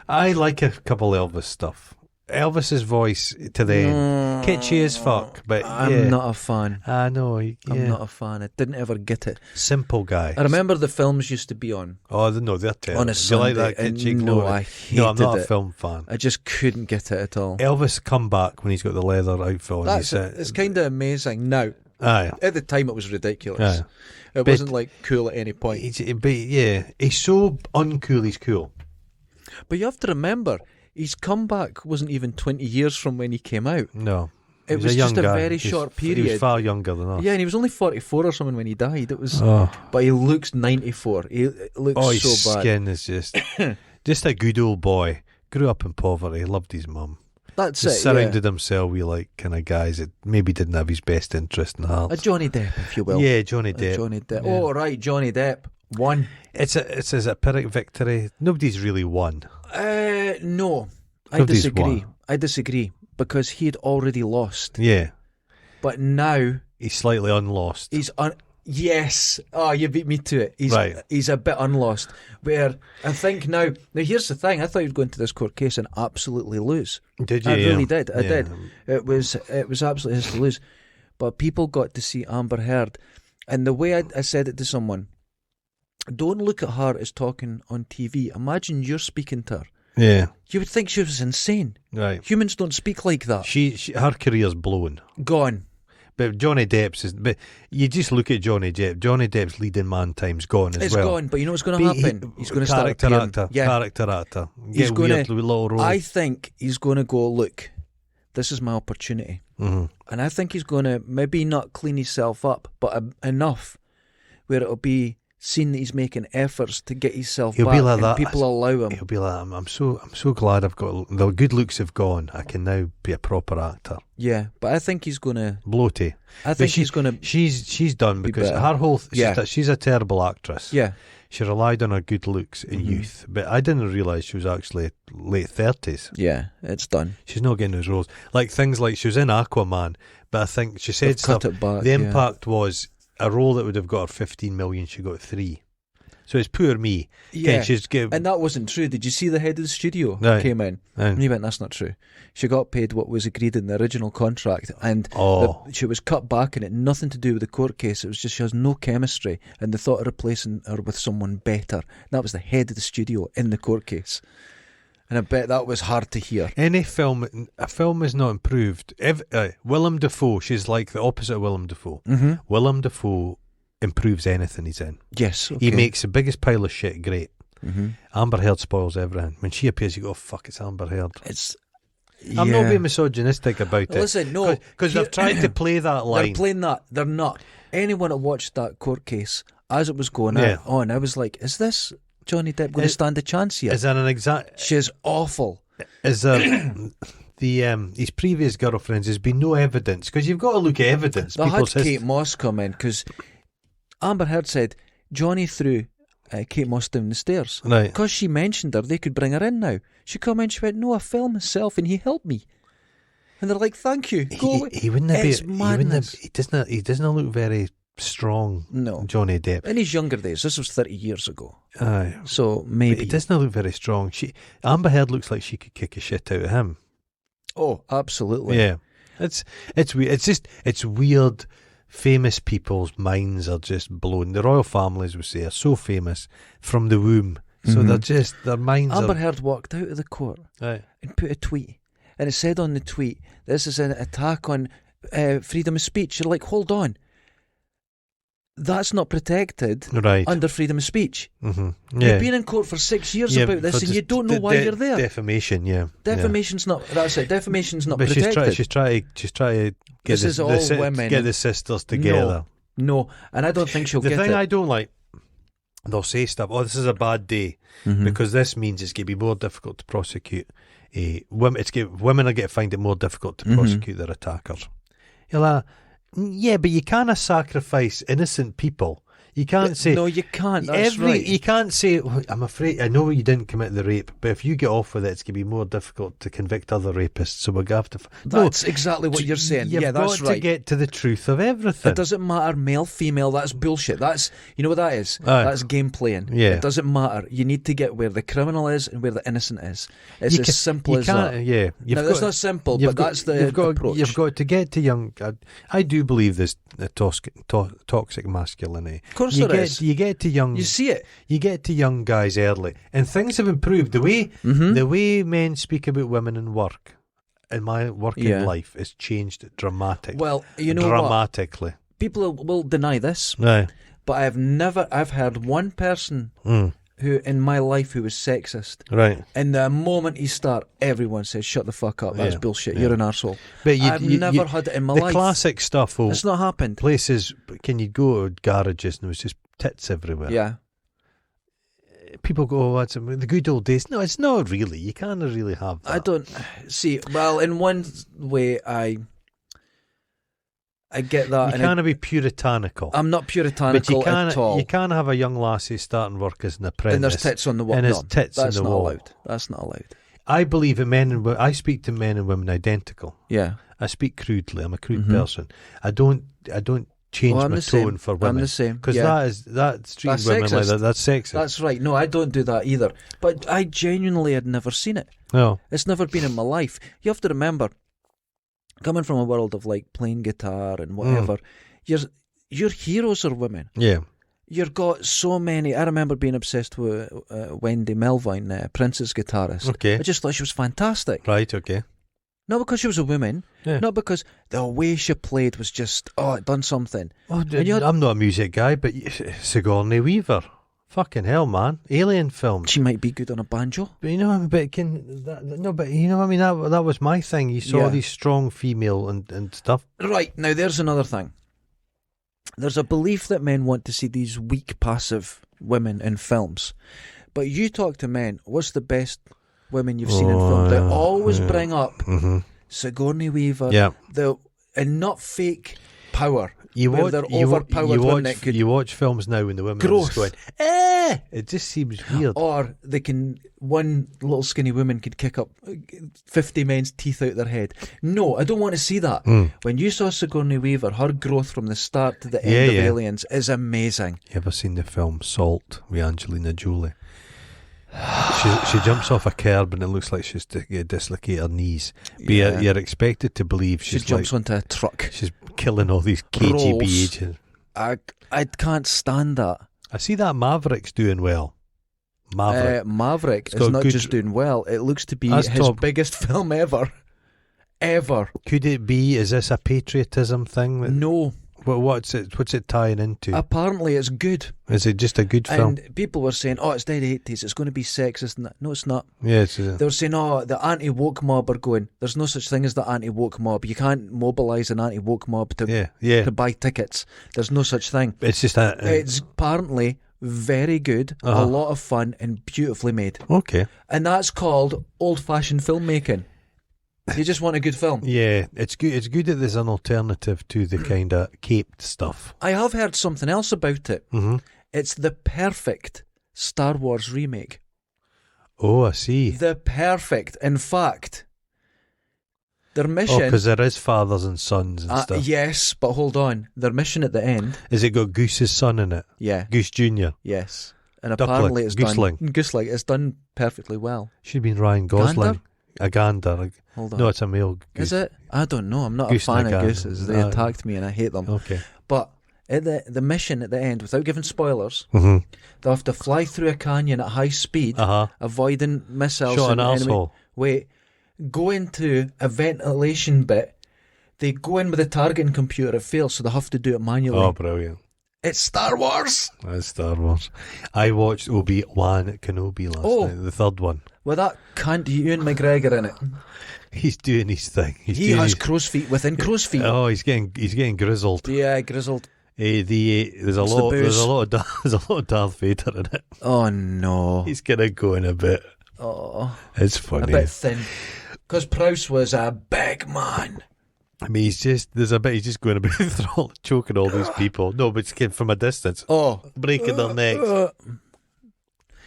I like a couple Elvis stuff. Elvis's voice to the end, kitschy as fuck, but
I'm not a fan.
I know. Yeah.
I'm not a fan. I didn't ever get it.
Simple guy.
I remember the films used to be on.
Oh, no, they're terrible.
On a Sunday.
You like that kitschy
No,
glory?
I hated it.
No, I'm not a film fan.
I just couldn't get it at all.
Elvis come back when he's got the leather outfit on.
It's kind of amazing now.
Aye.
At the time, it was ridiculous.
Aye.
It wasn't like cool at any point.
But yeah, he's so uncool. He's cool.
But you have to remember, his comeback wasn't even 20 years from when he came out.
No.
It was just a very short period.
He was far younger than us.
Yeah, and he was only 44 or something when he died. It was, but he looks 94. He looks
his
so bad.
Skin is just a good old boy. Grew up in poverty. Loved his mum.
That's
just surrounded himself with like kind of guys that maybe didn't have his best interest in heart.
A Johnny Depp, if you will.
Yeah, Johnny Depp.
Johnny Depp.
Yeah.
Oh right, Johnny Depp won.
It's a Pyrrhic victory. Nobody's really won.
No, I
Nobody's
disagree.
won.
I disagree because he had already lost.
Yeah,
but now
he's slightly unlost.
Yes. Oh, you beat me to it. He's a bit unlost. Where I think now here's the thing. I thought he would go into this court case and absolutely lose.
Did you?
I really did. I did. It was absolutely his to lose. But people got to see Amber Heard, and the way I said it to someone, don't look at her as talking on TV. Imagine you're speaking to her.
Yeah.
You would think she was insane.
Right.
Humans don't speak like that.
Her career's blown.
Gone.
But Johnny Depp's is. But you just look at Johnny Depp. Johnny Depp's leading man time's gone as well.
It's gone. But you know what's going to happen? He's going to start
character
appearing.
actor.
Yeah.
Character actor.
He's going to.
Little role.
I think he's going to go. Look, this is my opportunity, and I think he's going to maybe not clean himself up, but enough where it'll be seen that he's making efforts to get himself back,
be like
and
that.
people allow him.
He'll be like, I'm so glad I've got the good looks have gone. I can now be a proper actor.
Yeah, but I think he's going to
bloaty.
I think he's going to.
She's done because her whole. She's a terrible actress.
Yeah,
she relied on her good looks in youth, but I didn't realise she was actually late 30s.
Yeah, it's done.
She's not getting those roles like things like she was in Aquaman, but I think she said stuff.
Cut it back,
the impact was a role that would have got her 15 million. She got 3. So it's poor me.
Yeah,
Again,
and that wasn't true. Did you see the head of the studio came in? And he went, that's not true. She got paid what was agreed in the original contract, and she was cut back, and it had nothing to do with the court case. It was just she has no chemistry, and they thought of replacing her with someone better. And that was the head of the studio in the court case. And I bet that was hard to hear.
A film is not improved. Willem Dafoe, she's like the opposite of Willem Dafoe.
Mm-hmm.
Willem Dafoe improves anything he's in.
Yes, okay.
He makes the biggest pile of shit great.
Mm-hmm.
Amber Heard spoils everything. When she appears, you go, oh, fuck, it's Amber Heard. I'm
Yeah.
not being misogynistic about it.
Listen, no.
Because they've tried to play that line.
They're playing that. They're not. Anyone that watched that court case, as it was going on, I was like, is this Johnny Depp going to stand a chance here?
Is that an exact...
She's awful.
Is there... his previous girlfriends, there's been no evidence, because you've got to look at evidence.
They had Kate Moss come in, because Amber Heard said Johnny threw Kate Moss down the stairs.
Right.
Because she mentioned her, they could bring her in now. She come in, she went, no, I filmed myself and he helped me. And they're like, thank you. Go away.
He wouldn't
it's
be...
madness.
He doesn't look very strong,
no.
Johnny Depp.
In his younger days, this was 30 years ago.
Aye.
So maybe...
But he doesn't look very strong. Amber Heard looks like she could kick a shit out of him.
Oh, absolutely.
Yeah. It's weird. It's weird. Famous people's minds are just blown. The royal families, we say, are so famous from the womb. So their minds
Amber Heard walked out of the court
and
put a tweet. And it said on the tweet, this is an attack on freedom of speech. You're like, hold on. that's not protected
right.
under freedom of speech.
Mm-hmm. Yeah.
You've been in court for 6 years about this, and you don't know why you're there.
Defamation, yeah.
Defamation's not. That's it. Defamation's not
but
protected.
She's trying to get
women.
Get the sisters together.
No, and I don't think she'll get it.
The thing I don't like, they'll say stuff. Oh, this is a bad day because this means it's going to be more difficult to prosecute. Women are going to find it more difficult to prosecute their attackers. You're like, yeah, but you can't sacrifice innocent people. You can't say...
No, you can't. That's right.
You can't say, I'm afraid, I know you didn't commit the rape, but if you get off with it, it's going to be more difficult to convict other rapists, so we're going to have to...
That's exactly what you're saying.
You've
yeah, that's
got
right.
to get to the truth of everything.
It doesn't matter, male, female, that's bullshit. That's, you know what that is? That's game playing.
Yeah.
It doesn't matter. You need to get where the criminal is and where the innocent is. It's as simple as that.
Yeah.
That's not simple, but that's the approach.
You've got to get to young... I do believe this toxic masculinity.
Of course there is.
You get to young...
You see it.
You get to young guys early, and things have improved. The way men speak about women in work, in my working life, has changed dramatically.
Well, you know
dramatically.
What? People will deny this,
right?
But I've heard one person who in my life who was sexist.
Right.
And the moment he start, everyone says, "Shut the fuck up. That's bullshit. You're an arsehole."
But
I've never had it in my life.
The classic stuff.
It's not happened.
Places, can you go to garages and there was just tits everywhere?
Yeah.
People go, "Oh, that's the good old days." No, it's not really. You can't really have that.
I don't see. Well, in one way, I get that.
You can't be puritanical.
I'm not puritanical at all.
You can't have a young lassie starting work as an apprentice.
And there's tits on the wall.
And there's tits
that's
on the
not
wall.
allowed. That's not allowed.
I believe in men and women. I speak to men and women identical.
Yeah.
I speak crudely. I'm a crude person. I don't change my tone for women.
I'm the same.
Because that's treating women like that. That's sexist.
That's right. No, I don't do that either. But I genuinely had never seen it.
No.
It's never been in my life. You have to remember, coming from a world of like playing guitar and whatever, your heroes are women.
Yeah.
You've got so many. I remember being obsessed with Wendy Melvoin, Prince's guitarist.
Okay.
I just thought she was fantastic.
Right, okay.
Not because she was a woman, not because the way she played was just, it done something.
Oh, I'm not a music guy, but Sigourney Weaver. Fucking hell, man. Alien film.
She might be good on a banjo.
But you know, but you know what I mean? That was my thing. You saw these strong female and stuff.
Right, now there's another thing. There's a belief that men want to see these weak, passive women in films. But you talk to men, what's the best women you've seen in film? They always bring up Sigourney Weaver, and not fake power. You watch
films now when the women
are
just going, it just seems weird.
Or one little skinny woman could kick up 50 men's teeth out their head. No, I don't want to see that. When you saw Sigourney Weaver, her growth from the start to the end of Aliens is amazing.
You ever seen the film Salt with Angelina Jolie? She jumps off a curb and it looks like she's dislocated her knees. But you're expected to believe she
jumps onto a truck.
She's killing all these KGB agents.
I can't stand that.
I see that Maverick's doing well.
Maverick is not just doing well. It looks to be his biggest film ever. Ever.
Could it be? Is this a patriotism thing?
No.
Well, what's it tying into?
Apparently it's good.
Is it just a good film?
And people were saying, it's dead 80s, it's going to be sexist. And that. No, it's not.
Yeah,
they were saying, the anti-woke mob are going, there's no such thing as the anti-woke mob. You can't mobilise an anti-woke mob to buy tickets. There's no such thing.
It's just
it's apparently very good, a lot of fun, and beautifully made.
Okay.
And that's called old-fashioned filmmaking. You just want a good film.
Yeah, it's good. It's good that there's an alternative to the kind of caped stuff.
I have heard something else about it. It's the perfect Star Wars remake.
Oh, I see.
The perfect. In fact, their mission...
because there is fathers and sons and stuff.
Yes, but hold on. Their mission at the end...
Is it got Goose's son in it?
Yeah.
Goose Jr.?
Yes. And apparently it's
Gooseling.
done... Gooseling. It's done perfectly well.
Should have been Ryan Gosling.
Gander?
A gander.
Hold on.
No, it's a male goose.
Is it? I don't know. I'm not
Goose
a fan
and a
of
gander.
gooses. They attacked me and I hate them.
Okay.
But at the mission at the end, without giving spoilers,
they'll
have to fly through a canyon at high speed, avoiding missiles.
Shot an
and
arsehole.
Wait, go into a ventilation bit. They go in with a targeting computer. It fails, so they have to do it manually.
Oh, brilliant.
It's Star Wars.
That's Star Wars. I watched Obi-Wan Kenobi last night, the third one.
With that cunt Ewan McGregor in it.
He's doing his thing.
He has crow's feet within crow's feet.
Oh, he's getting grizzled.
Yeah, grizzled.
There's a lot of Darth Vader in it.
Oh no,
he's gonna go in a bit.
Oh,
it's funny.
A bit thin. Because Prowse was a big man.
I mean, he's just going a bit thrall, choking all these people. No, but it's from a distance.
Oh,
breaking their necks.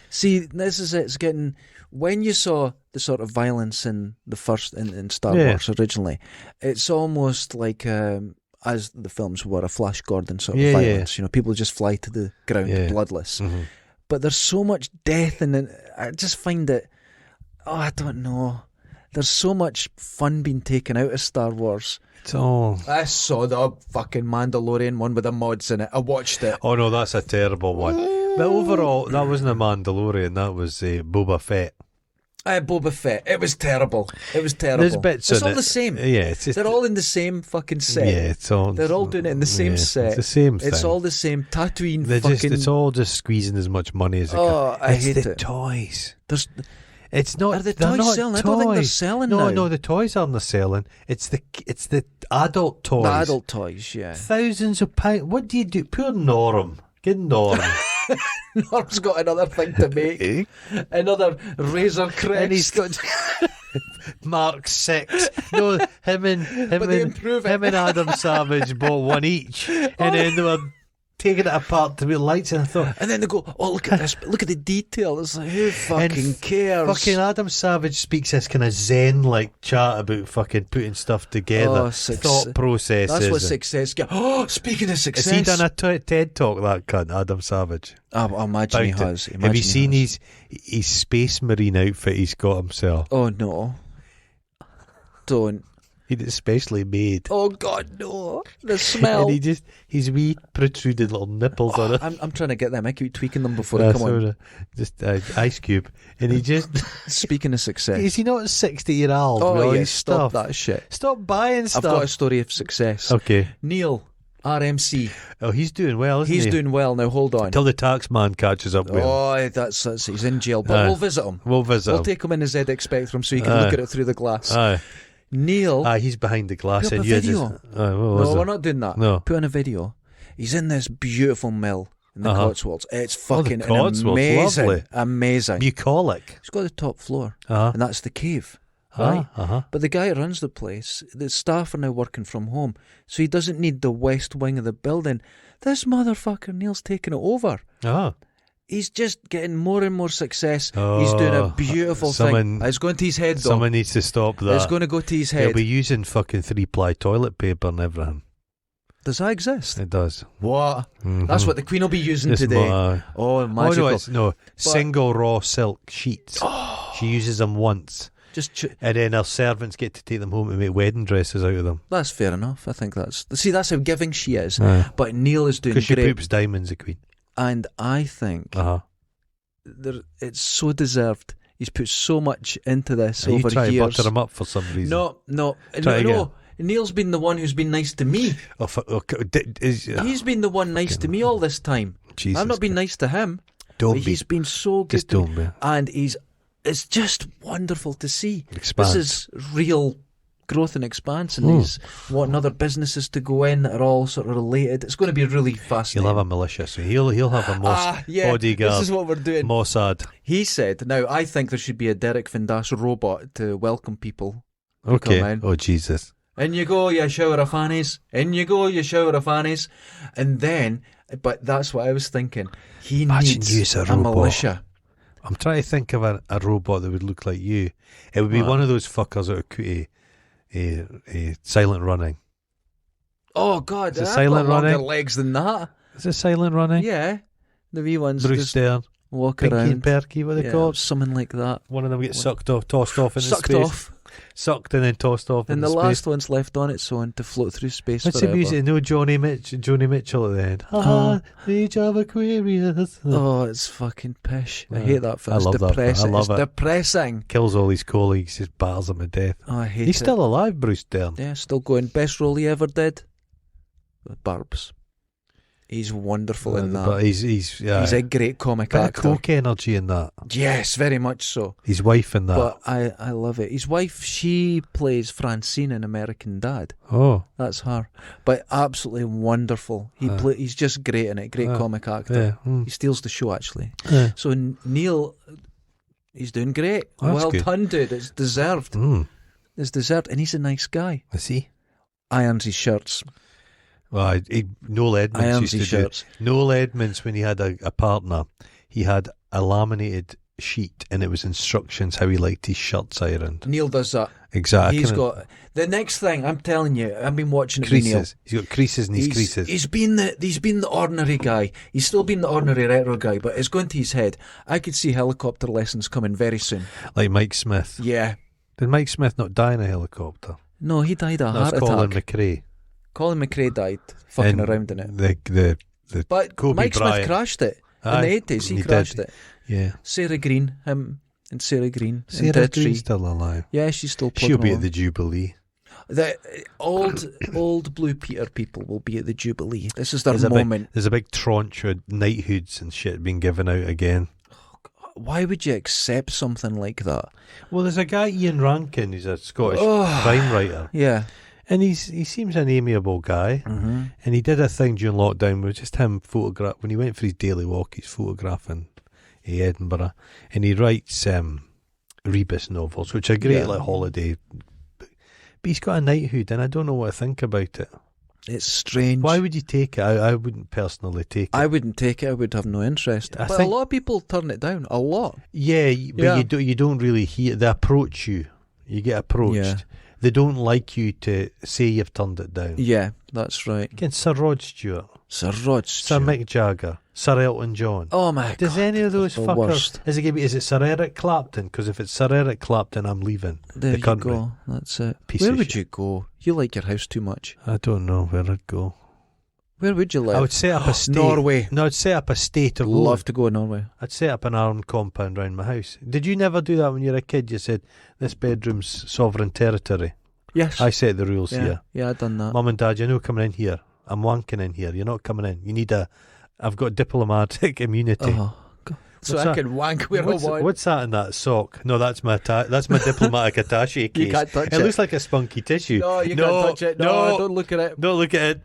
See, this is it. It's getting, when you saw the sort of violence in the first in Star Wars originally, it's almost like as the films were, a Flash Gordon sort of violence. You know, people just fly to the ground bloodless. Mm-hmm. But there's so much death in it. I just find it. Oh, I don't know. There's so much fun being taken out of Star Wars. I saw the fucking Mandalorian one with the mods in it. I watched it.
Oh no, that's a terrible one. But overall, that wasn't a Mandalorian. That was Boba Fett.
Boba Fett. It was terrible.
There's bits
it's
in
all
it.
The same.
Yeah, it's just,
they're all in the same fucking set.
Yeah,
they're all doing it in the same set.
It's the same thing.
It's all the same. Tatooine.
It's all just squeezing as much money as it can.
I hate it.
Toys.
It's not. Are the toys selling? I don't think they're selling now.
No, the toys aren't selling. It's the adult toys.
The adult toys, yeah.
Thousands of pounds. What do you do? Poor Norm. Get Norm.
Norm's got another thing to make. Another Razor Crest.
And he's got Mark 6. No, him and Adam Savage bought one each, and then they were taking it apart to be lights, and I thought,
and then they go, oh, look at this, look at the detail. It's like, who fucking cares?
Fucking Adam Savage speaks this kind of zen like chat about fucking putting stuff together, thought processes.
That's what success gets. Oh, speaking of success,
has he done a TED talk, that cunt Adam Savage?
I imagine he has.
Have you seen his Space Marine outfit he's got himself?
Oh no, don't.
He'd especially made.
Oh God, no! The smell.
And his wee protruded little nipples on it.
I'm trying to get them. I keep tweaking them before I come on.
Just Ice Cube, and he just.
Speaking of success,
is he not 60-year-old?
Oh yeah, stop that shit.
Stop buying stuff.
I've got a story of success.
Okay,
Neil. RMC.
Oh, he's doing well, isn't he?
He's doing well. Now, hold on.
Till the tax man catches up with him.
Oh, that's he's in jail. But we'll visit him.
We'll
take him in his ZX Spectrum so he can look at it through the glass. Neil.
He's behind the glass.
And video.
No,
we're not doing that.
No.
Put on a video. He's in this beautiful mill in the Cotswolds. It's fucking amazing.
Lovely.
Amazing.
Bucolic.
He's got the top floor. And that's the cave. Right? But the guy who runs the place, the staff are now working from home, so he doesn't need the west wing of the building. This motherfucker Neil's taking it over. He's just getting more and more success. He's doing a beautiful thing. It's going to his head, though.
Someone needs to stop that.
It's going to go to his head.
He'll be using fucking 3-ply toilet paper and everything.
Does that exist?
It does.
What? Mm-hmm. That's what the Queen will be using today. Magical.
No, single raw silk sheets. She uses them once. And then her servants get to take them home and make wedding dresses out of them.
That's fair enough. I think that's how giving she is. But Neil is doing great.
Because she poops diamonds, the Queen.
And I think it's so deserved. He's put so much into this over years. You try to
butter him up for some reason.
No. Neil's been the one who's been nice to me. He's been the one nice to me all this time.
Jesus,
I've not been nice to him.
He's
been so good.
Just don't be.
And it's just wonderful to see.
Expanse.
This is real growth and expanse, and he's wanting other businesses to go in that are all sort of related. It's going to be really fascinating.
He'll have a militia, so he'll have a bodyguard.
This is what we're doing.
Mossad.
He said, now I think there should be a Derek Van Dash robot to welcome people.
Okay. Oh, Jesus.
In you go, you shower of fannies. In you go, you shower of fannies. And then, but that's what I was thinking. He needs a militia.
I'm trying to think of a robot that would look like you. It would be one of those fuckers that would a silent running.
Oh God,
is it silent running?
Longer legs than that.
Is it silent running?
Yeah, the wee ones.
Bruce Stern,
walk
Pinky
around.
and Perky, what are they called?
Something like that.
One of them gets sucked off, tossed off into space. Sucked and then tossed off
and
into space.
And the last one's left on its own to float through space.
What's
forever.
The music? No, Johnny Mitchell at the end. Age of Aquarius.
Oh, it's fucking pish. I hate that film. It's depressing. It's depressing.
Kills all his colleagues, just batters them to death.
Oh, I hate it.
He's still alive, Bruce Stern.
Yeah, still going. Best role he ever did? Barbs. He's wonderful in that.
But he's
a great comic actor.
Coke energy in that.
Yes, very much so.
His wife in that.
But I love it. His wife, she plays Francine in American Dad.
Oh,
that's her. But absolutely wonderful. He's just great in it. Great comic actor.
Yeah.
He steals the show, actually.
Yeah.
So Neil, he's doing great. Well done, dude. It's deserved. It's deserved, and he's a nice guy.
Is he?
Irons his shirts.
Well, Noel Edmonds used to
shirts.
do. Noel Edmonds, when he had a partner, he had a laminated sheet, and it was instructions how he liked his shirts ironed.
Neil does that.
Exactly.
He's got the next thing. I'm telling you, I've been watching it with Neil.
He's got creases in his creases.
He's been the ordinary guy. He's still been the ordinary retro guy, but it's going to his head. I could see helicopter lessons coming very soon.
Like Mike Smith.
Yeah.
Did Mike Smith not die in a helicopter?
No, he died of a heart attack.
Colin McRae.
Colin McRae died fucking around in it. But
Kobe
Mike
Bryant.
Smith crashed it in the 80s. He crashed it.
Yeah.
Sarah Green, him and Sarah Green.
Sarah Green's still alive.
Yeah, she's still plugging
She'll be
along.
at the Jubilee.
The old Blue Peter people will be at the Jubilee. This is their moment.
There's a big tranche of knighthoods and shit being given out again.
Why would you accept something like that?
Well, there's a guy, Ian Rankin, who's a Scottish crime writer.
Yeah.
And he seems an amiable guy.
Mm-hmm.
And he did a thing during lockdown with just him when he went for his daily walk, he's photographing Edinburgh. And he writes rebus novels, which are great, like holiday. But he's got a knighthood, and I don't know what to think about it.
It's strange.
Why would you take it? I wouldn't personally take it.
I wouldn't take it. I would have no interest. But a lot of people turn it down. A lot.
Yeah, but you don't really hear. They approach you. You get approached.
Yeah.
They don't like you to say you've turned it down.
Yeah, that's right.
Again, Sir Rod Stewart.
Sir Rod Stewart.
Sir Mick Jagger. Sir Elton John.
Oh my God.
Does any of those fuckers...
Worst.
Is it Sir Eric Clapton? Because if it's Sir Eric Clapton, I'm leaving
there
the
you
country.
Go. That's it.
Where
would you go? You like your house too much.
I don't know where I'd go.
Where would you live?
I would set up a state.
Norway.
No, I'd set up a state of
Love to go to Norway.
I'd set up an armed compound round my house. Did you never do that when you were a kid? You said, this bedroom's sovereign territory.
Yes.
I set the rules here.
Yeah, I'd done that.
Mum and Dad, you're not coming in here. I'm wanking in here. You're not coming in. You need I've got diplomatic immunity.
Oh, God. So I can wank where I want.
What's that in that sock? No, that's my diplomatic attaché case.
You can't touch it.
It looks like a spunky tissue.
No, you can't touch it. No, don't look at it.
Don't look at it.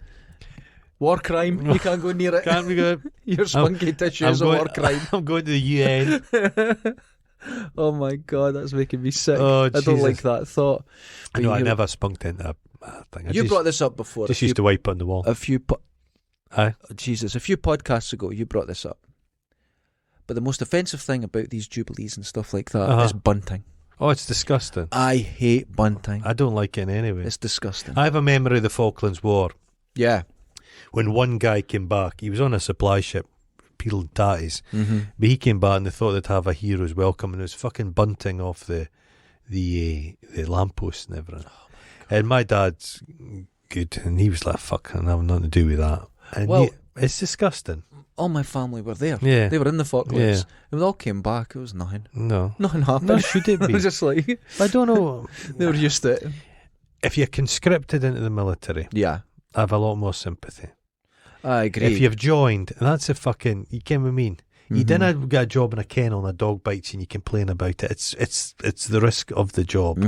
War crime. You can't go near it.
Can't be good.
Your spunky tissue is a war crime.
I'm going to the UN.
Oh my God, that's making me sick.
Oh,
I don't like that thought.
But I never spunked into a thing.
You brought this up before.
Just used to wipe it on the wall.
A few podcasts ago, you brought this up. But the most offensive thing about these jubilees and stuff like that is bunting.
Oh, it's disgusting.
I hate bunting.
I don't like it anyway.
It's disgusting.
I have a memory of the Falklands War.
Yeah.
When one guy came back, he was on a supply ship, peeled tatties, but he came back and they thought they'd have a hero's welcome, and it was fucking bunting off the lamppost and everything. Oh and my dad's good, and he was like, "Fuck, I have nothing to do with that." And it's disgusting.
All my family were there.
Yeah,
they were in the Falklands. And we all came back. It was nothing. Nothing happened.
No, should it be?
I was just like,
I don't know.
They were used to it.
If you're conscripted into the military,
I
have a lot more sympathy.
I agree.
If you've joined, and that's a fucking, you get what I mean. You didn't get a job in a kennel and a dog bites and you complain about it. It's the risk of the job.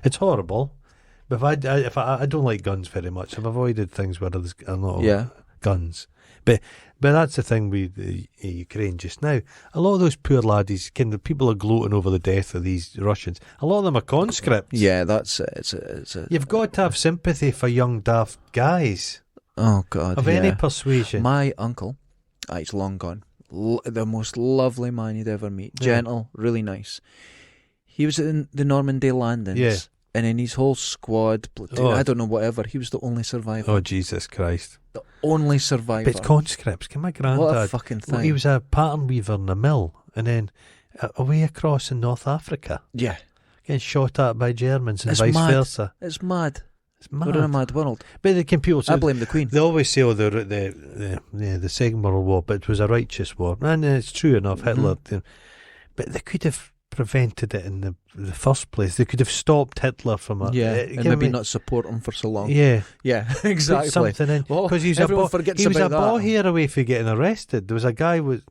It's horrible. But if I don't like guns very much. I've avoided things where there's a lot of guns. But that's the thing with Ukraine just now. A lot of those poor laddies, the people are gloating over the death of these Russians. A lot of them are conscripts.
Yeah, that's it.
You've got to have sympathy for young daft guys.
Oh God!
Of any persuasion.
My uncle, he's long gone. The most lovely man you'd ever meet. Gentle, really nice. He was in the Normandy landings, and in his whole squad, platoon, I don't know, whatever. He was the only survivor.
Oh Jesus Christ!
The only survivor.
But it's conscripts. Can my granddad?
What a fucking thing!
He was a pattern weaver in a mill, and then away across in North Africa.
Yeah,
getting shot at by Germans and
it's
vice
mad.
Versa.
It's mad.
We're
in a mad world.
But the computers,
I blame the Queen.
They always say, the Second World War, but it was a righteous war. And it's true enough, Hitler. But they could have prevented it in the first place. They could have stopped Hitler from it.
Yeah, and maybe not support him for so long.
Yeah.
Yeah, exactly.
Put something in. Because
everyone forgets
he was
about
a ball hair away from getting arrested. There was a guy there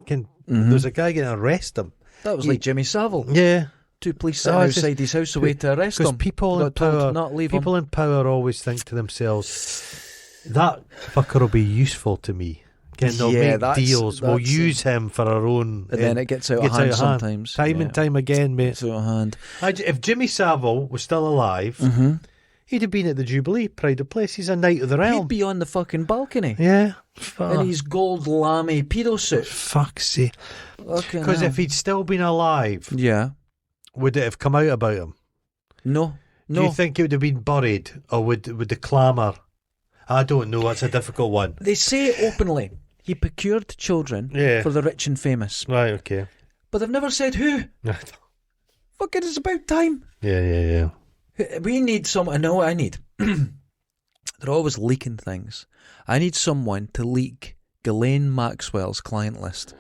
was a guy getting arrested.
That was like Jimmy Savile.
Yeah.
2 police sitting outside his house away to arrest him.
Because people in power always think to themselves, that fucker will be useful to me. They'll make deals. We'll use him for our own.
And then it gets out of hand sometimes.
Time and time again, mate.
It's out of hand.
If Jimmy Savile was still alive, he'd have been at the Jubilee, Pride of Place. He's a knight of the realm.
He'd be on the fucking balcony.
Yeah.
In his gold lamy pedo suit.
Fuck's sake. Because if he'd still been alive, would it have come out about him?
No.
Do you think it would have been buried, or would the clamour? I don't know. That's a difficult one.
They say openly he procured children for the rich and famous.
Right, okay.
But they've never said who. Fucking, it's about time.
Yeah.
We need someone. I know what I need. They're always leaking things. I need someone to leak Ghislaine Maxwell's client list.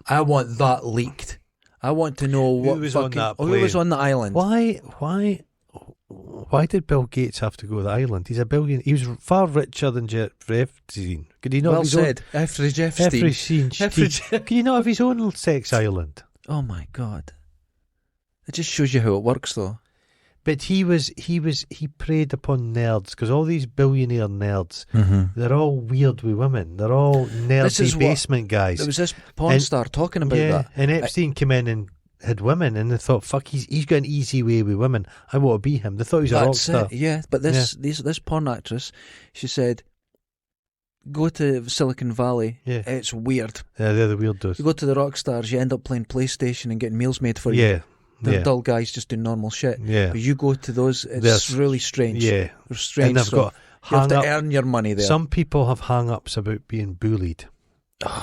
I want that leaked. I want to know who was on that plane. Who was on the island.
Why did Bill Gates have to go to the island? He's a billionaire. He was far richer than Jeffrey Epstein. Could he not
well said. Jeffrey Epstein.
Could he not have his own sex island?
Oh my God. It just shows you how it works, though.
But he preyed upon nerds, because all these billionaire nerds, they're all weird with women. They're all nerdy basement guys.
There was this porn star talking about that.
And Epstein came in and had women, and they thought, fuck, he's got an easy way with women. I want to be him. They thought he was a rock star.
Yeah, but this porn actress, she said, go to Silicon Valley. Yeah. It's weird.
Yeah, they're the weirdos.
You go to the rock stars, you end up playing PlayStation and getting meals made for you.
Yeah.
They're dull guys just doing normal shit.
Yeah.
But you go to those, it's really strange.
Yeah.
They're strange.
And they've got
you have to earn your money there.
Some people have hang-ups about being bullied.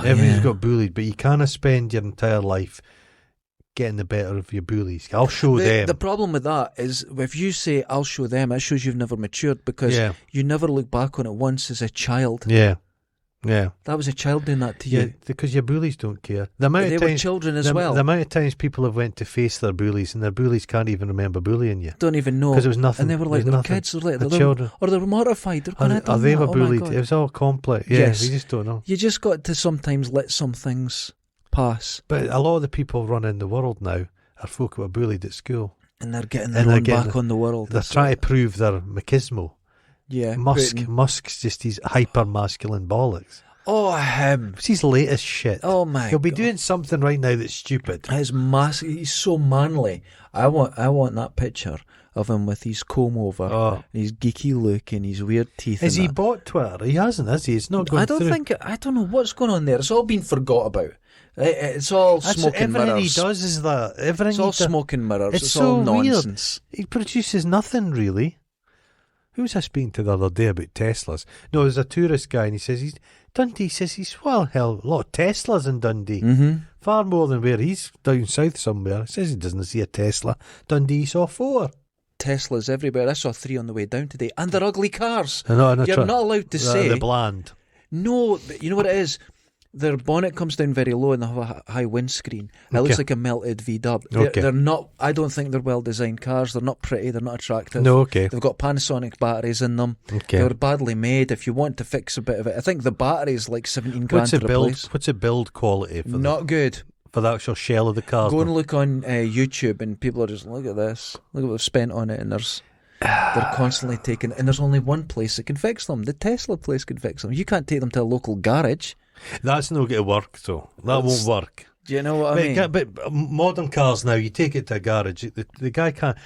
Everybody's got bullied, but you can't spend your entire life getting the better of your bullies. I'll show them.
The problem with that is, if you say, I'll show them, it shows you've never matured, because you never look back on it once as a child.
Yeah.
That was a child doing that to you.
Because your bullies don't care.
They were children as well.
The amount of times people have went to face their bullies, and their bullies can't even remember bullying you.
Don't even know.
Because it was nothing.
And they were like, they're kids. They're
children.
Or they were mortified.
They were bullied. It was all complex. Yeah,
yes.
You just don't know.
You just got to sometimes let some things pass.
But a lot of the people running the world now are folk who were bullied at school.
And they're getting their own back on the world.
They're trying to prove their machismo.
Yeah.
Musk's just his hyper-masculine bollocks.
Oh, him.
It's his latest shit.
Oh, my
He'll be doing something right now that's stupid.
He's so manly. I want that picture of him with his comb over, and his geeky look and his weird teeth.
Has he bought Twitter? He hasn't, has he? It's not going
I don't know what's going on there. It's all been forgot about. It's all smoke and mirrors.
Everything he does is that.
It's all smoke and mirrors.
It's
so
all
nonsense.
Weird. He produces nothing, really. Who was I speaking to the other day about Teslas? No, there's a tourist guy, and he says Dundee says he's a lot of Teslas in Dundee. Far more than where he's down south somewhere. He says he doesn't see a Tesla. Dundee saw 4.
Teslas everywhere. I saw 3 on the way down today, and they're ugly cars.
You're
not allowed to say
they're bland.
No, you know what it is? Their bonnet comes down very low and they have a high windscreen. It looks like a melted V-dub. They're not. I don't think they're well designed cars. They're not pretty. They're not attractive.
No, okay.
They've got Panasonic batteries in them.
Okay.
They're badly made. If you want to fix a bit of it, I think the battery is like 17 grand to replace.
What's the build quality for
not good
for the actual shell of the car?
Go and look on YouTube, and people are just, look at this. Look at what they've spent on it, and they're constantly taking. And there's only one place that can fix them. The Tesla place can fix them. You can't take them to a local garage.
That's not going to work, though. That won't work.
Do you know what I mean?
But modern cars now, you take it to a garage. The guy can't.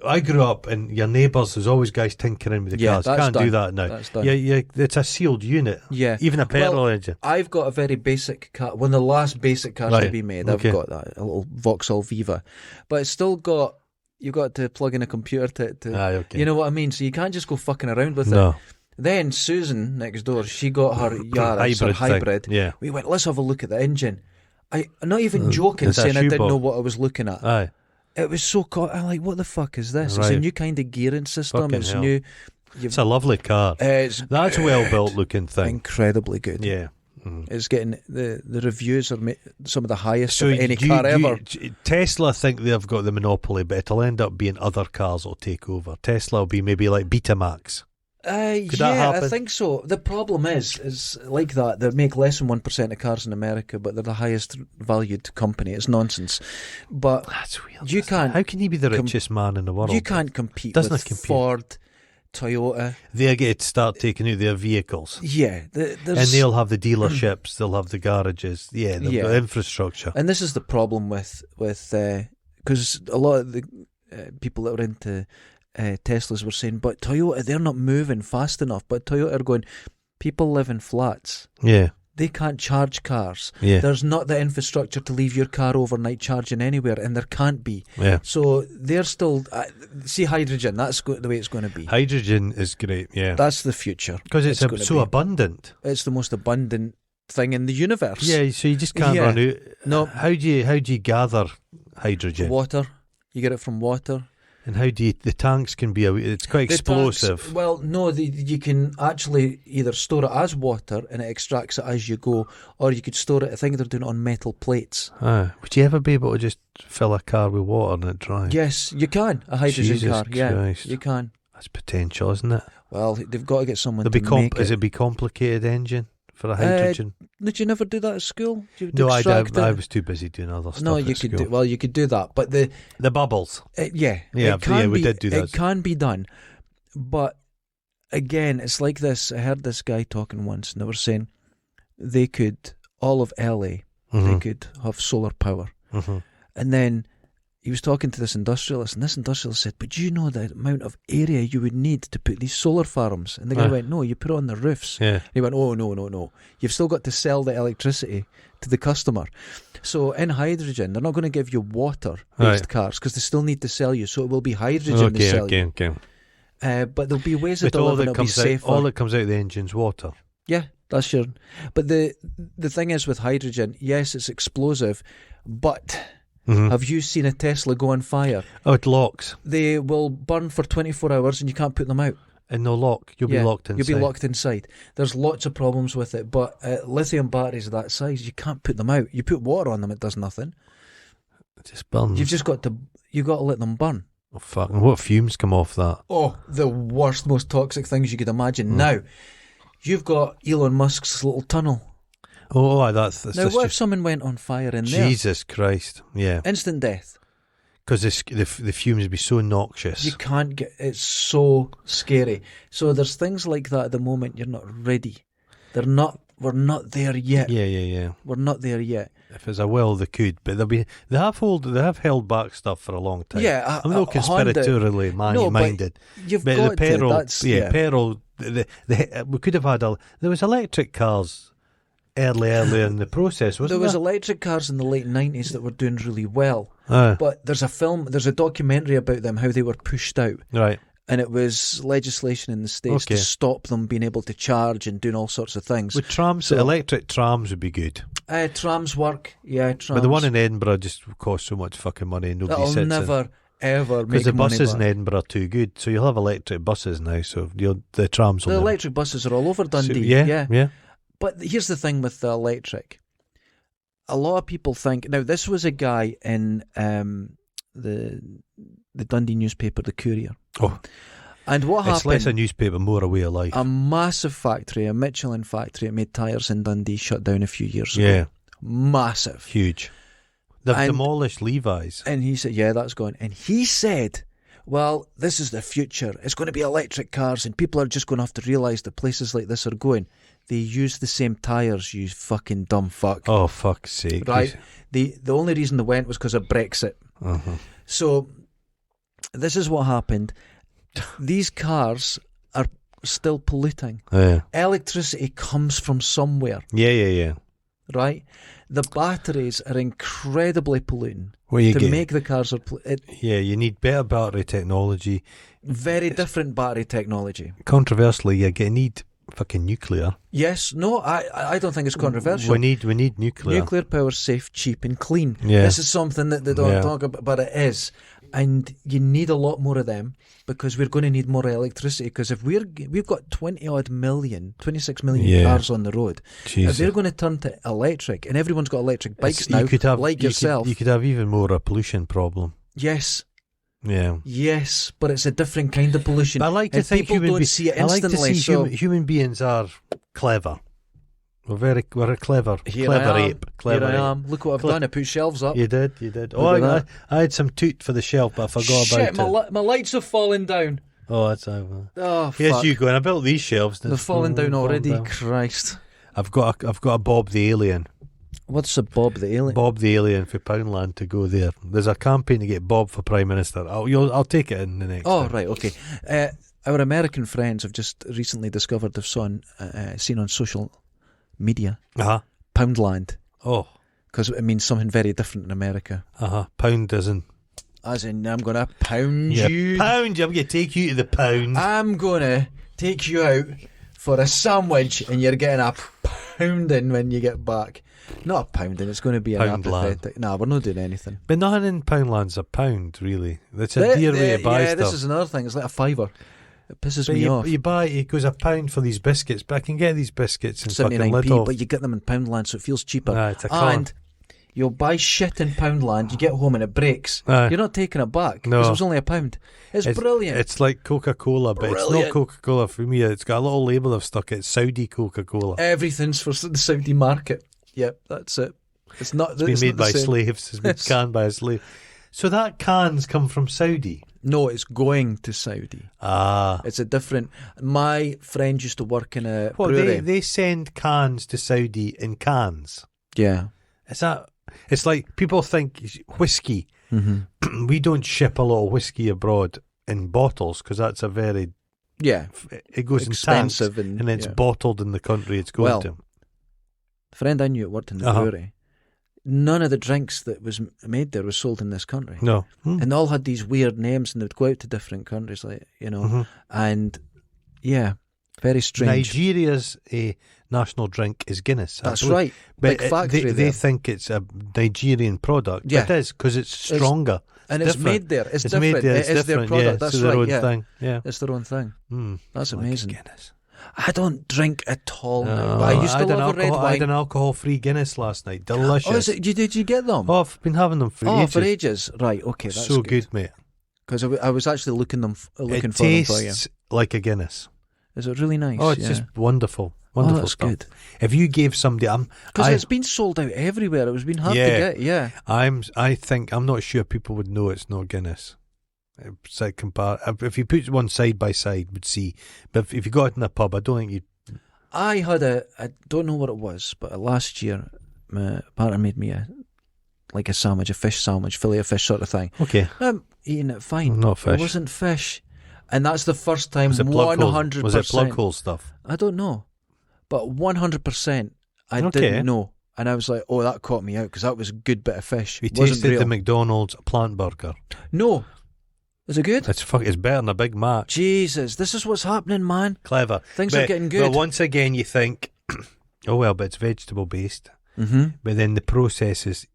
I grew up, and your neighbours, there's always guys tinkering with the cars. Can't do that now.
That's done.
It's a sealed unit.
Yeah,
even a petrol engine.
I've got a very basic car. One of the last basic cars to be made. I've got that, a little Vauxhall Viva, but it's still got. You've got to plug in a computer to you know what I mean. So you can't just go fucking around with it. Then Susan next door, she got her Yaris hybrid.
Yeah.
We went, let's have a look at the engine. I'm not even joking, saying I didn't know what I was looking at.
Aye.
It was so I'm like, what the fuck is this? Right. It's a new kind of gearing system.
Fucking
it's
hell.
new.
It's a lovely car. That's a well built looking thing.
Incredibly good.
Yeah.
It's getting the reviews are some of the highest of any car ever.
Tesla think they've got the monopoly, but it'll end up being other cars will take over. Tesla will be maybe like Betamax. Could that happen?
I think so. The problem is like that. They make less than 1% of cars in America, but they're the highest valued company. It's nonsense. But
that's weird.
You can't.
How can you be the richest man in the world?
You can't compete with Ford, Toyota.
They get to start taking out their vehicles.
Yeah,
and they'll have the dealerships. They'll have the garages. Yeah, they've got infrastructure.
And this is the problem with because a lot of the people that are into Teslas were saying, but Toyota, they're not moving fast enough. But Toyota are going, people live in flats.
Yeah.
They can't charge cars.
Yeah.
There's not the infrastructure to leave your car overnight charging anywhere, and there can't be.
Yeah.
So they're still... see, hydrogen, that's the way it's going to be.
Hydrogen is great, yeah.
That's the future.
Because it's so abundant.
It's the most abundant thing in the universe.
Yeah, so you just can't run out.
No.
How do you gather hydrogen?
Water. You get it from water.
And how do the tanks can be, it's quite explosive.
Tanks, well, no, you can actually either store it as water and it extracts it as you go, or you could store it, I think they're doing it on metal plates.
Would you ever be able to just fill a car with water and it drive?
Yes, you can, a hydrogen
Jesus
car.
Christ.
Yeah, you can.
That's potential, isn't it?
Well, they've got to get someone to make it.
Is it be complicated engine for a hydrogen?
Did you never do that at school?
No, I was too busy doing other stuff.
No, you could do. You could do that, but the
bubbles.
We
did do that.
It can be done, but again, it's like this. I heard this guy talking once, and they were saying they could all of LA, they could have solar power, and then he was talking to this industrialist, and this industrialist said, but do you know the amount of area you would need to put these solar farms? And the guy went, no, you put it on the roofs.
Yeah.
And he went, oh, no. You've still got to sell the electricity to the customer. So in hydrogen, they're not going to give you water-based cars because they still need to sell you. So it will be hydrogen they sell you. Okay. But there'll be ways of delivering it will be safer.
All that comes out of the engine's water.
Yeah, that's your... But the thing is with hydrogen, yes, it's explosive, but... Have you seen a Tesla go on fire?
Oh, it locks.
They will burn for 24 hours and you can't put them out.
And no lock. You'll be locked inside.
You'll be locked inside. There's lots of problems with it, but lithium batteries of that size, you can't put them out. You put water on them, it does nothing.
It just burns.
You've got to let them burn.
Oh, fuck. And what fumes come off that?
Oh, the worst, most toxic things you could imagine. Now, you've got Elon Musk's little tunnel.
Oh, that's
now, what if someone went on fire in there?
Jesus Christ, yeah.
Instant death.
Because the fumes would be so noxious.
You can't get... It's so scary. So there's things like that at the moment you're not ready. We're not there yet.
Yeah.
We're not there yet.
If there's a will, they could. But they have held back stuff for a long time.
Yeah,
I'm not conspiratorially minded.
You've
but
got
the peril,
to. That's,
peril... we could have had there was electric cars... Early in the process, wasn't there?
There was electric cars in the late 90s that were doing really well. But there's a documentary about them, how they were pushed out.
Right.
And it was legislation in the States to stop them being able to charge and doing all sorts of things.
With trams, electric trams would be good.
Trams work, trams.
But the one in Edinburgh just costs so much fucking money and nobody sits in.
That'll never, ever make money.
Because the buses in Edinburgh are too good. So you'll have electric buses now, so the trams will...
The electric buses are all over Dundee.
Yeah.
But here's the thing with the electric. A lot of people think... Now, this was a guy in the Dundee newspaper, the Courier.
Oh.
And what happened...
It's less a newspaper, more a way of life.
A massive factory, a Michelin factory that made tyres in Dundee, shut down a few years ago.
Yeah.
Massive.
Huge. They've demolished Levi's.
And he said, yeah, that's gone. And he said... Well, this is the future. It's going to be electric cars and people are just going to have to realise that places like this are going. They use the same tyres, you fucking dumb fuck.
Oh, fuck's sake.
Right? The only reason they went was because of Brexit. So, this is what happened. These cars are still polluting. Electricity comes from somewhere.
Yeah.
Right? The batteries are incredibly polluting. Make the cars
you need better battery technology.
Very different battery technology.
Controversially, you need fucking nuclear.
Yes, no, I don't think it's controversial.
We need nuclear.
Nuclear power is safe, cheap and clean.
Yeah.
This is something that they don't talk about, but it is. And you need a lot more of them because we're going to need more electricity. Because if we've got 26 million cars on the road, if they're going to turn to electric, and everyone's got electric bikes now, yourself.
You could have even more a pollution problem.
Yes.
Yeah.
Yes, but it's a different kind of pollution.
But I like to think
people don't see it instantly.
I like to see human beings are clever. We're a clever ape. Here I am.
Look what I've done. I put shelves up.
You did. Oh, I had some toot for the shelf, but I forgot about it.
My lights have fallen down.
Oh, that's over.
Oh, fuck.
Here's you going. I built these shelves.
They're falling down already. Christ.
I've got a Bob the Alien.
What's a Bob the Alien?
Bob the Alien for Poundland to go there. There's a campaign to get Bob for Prime Minister. I'll take it in the next.
Oh,
time.
Right, okay. Our American friends have just recently discovered they've seen on social media Poundland.
Oh,
because it means something very different in America.
Pound doesn't.
As in, I'm gonna pound you.
Pound you. I'm gonna take you to the pound.
I'm gonna take you out for a sandwich, and you're getting a pounding when you get back. Not a pounding. It's going to be an apathetic. Nah, we're not doing anything.
But nothing in Poundland's a pound, really. That's a dear way to buy stuff.
This is another thing. It's like a fiver. It pisses me off.
It goes £1 for these biscuits, but I can get these biscuits in fucking
79p, but you get them in Poundland, so it feels cheaper.
It's a con.
And you'll buy shit in Poundland, you get home and it breaks. You're not taking it back because it was only £1. It's brilliant.
It's like Coca-Cola, but it's not Coca-Cola for me. It's got a little label I've stuck. It's Saudi Coca-Cola.
Everything's for the Saudi market. Yep, that's it. It's
been made by slaves. It's been canned by a slave. So that cans come from Saudi?
No, it's going to Saudi. It's a different... My friend used to work in a brewery.
They send cans to Saudi in cans?
Yeah.
It's like people think whiskey. Mm-hmm. We don't ship a lot of whiskey abroad in bottles because that's a very...
Yeah.
It goes
expensive
in tanks and it's bottled in the country it's going to.
The friend I knew that worked in the brewery, none of the drinks that was made there was sold in this country.
No.
And they all had these weird names and they'd go out to different countries, and very strange.
Nigeria's national drink is Guinness.
That's right.
But
big factory
they think it's a Nigerian product.
Yeah.
But it is because it's stronger.
It's made there. It's different.
Made there.
It is their product. That's
their
right.
own thing. Yeah.
It's their own thing. That's amazing.
Guinness.
I don't drink at all now. I used to love a red wine.
I had an alcohol-free Guinness last night. Delicious.
Oh, is it? Did you get them?
Oh, I've been having them for ages.
For ages. Right, okay, that's
so good, mate.
Because I was actually looking for them for you.
It tastes like a Guinness.
Is it really nice?
Oh, it's just wonderful. Wonderful stuff. Good. If you gave somebody...
Because it's been sold out everywhere. It was been hard to get,
I'm not sure people would know it's not Guinness. It's like if you put one side by side, would see. But if you got it in a pub, I don't think you'd...
I had I don't know what it was, but last year my partner made me a sandwich, a fish sandwich, fillet of fish sort of thing.
Okay.
I'm eating it fine.
Not fish.
It wasn't fish. And that's the first time
100%. Was it plug hole stuff?
I don't know. But 100% I didn't know. And I was like, oh, that caught me out because that was a good bit of fish.
You tasted the McDonald's plant burger?
No. Is it good?
It's better than a Big Mac.
Jesus, this is what's happening, man.
Clever.
Things are getting good.
But once again, you think, oh well, but it's vegetable based.
Mm-hmm.
But then the process is,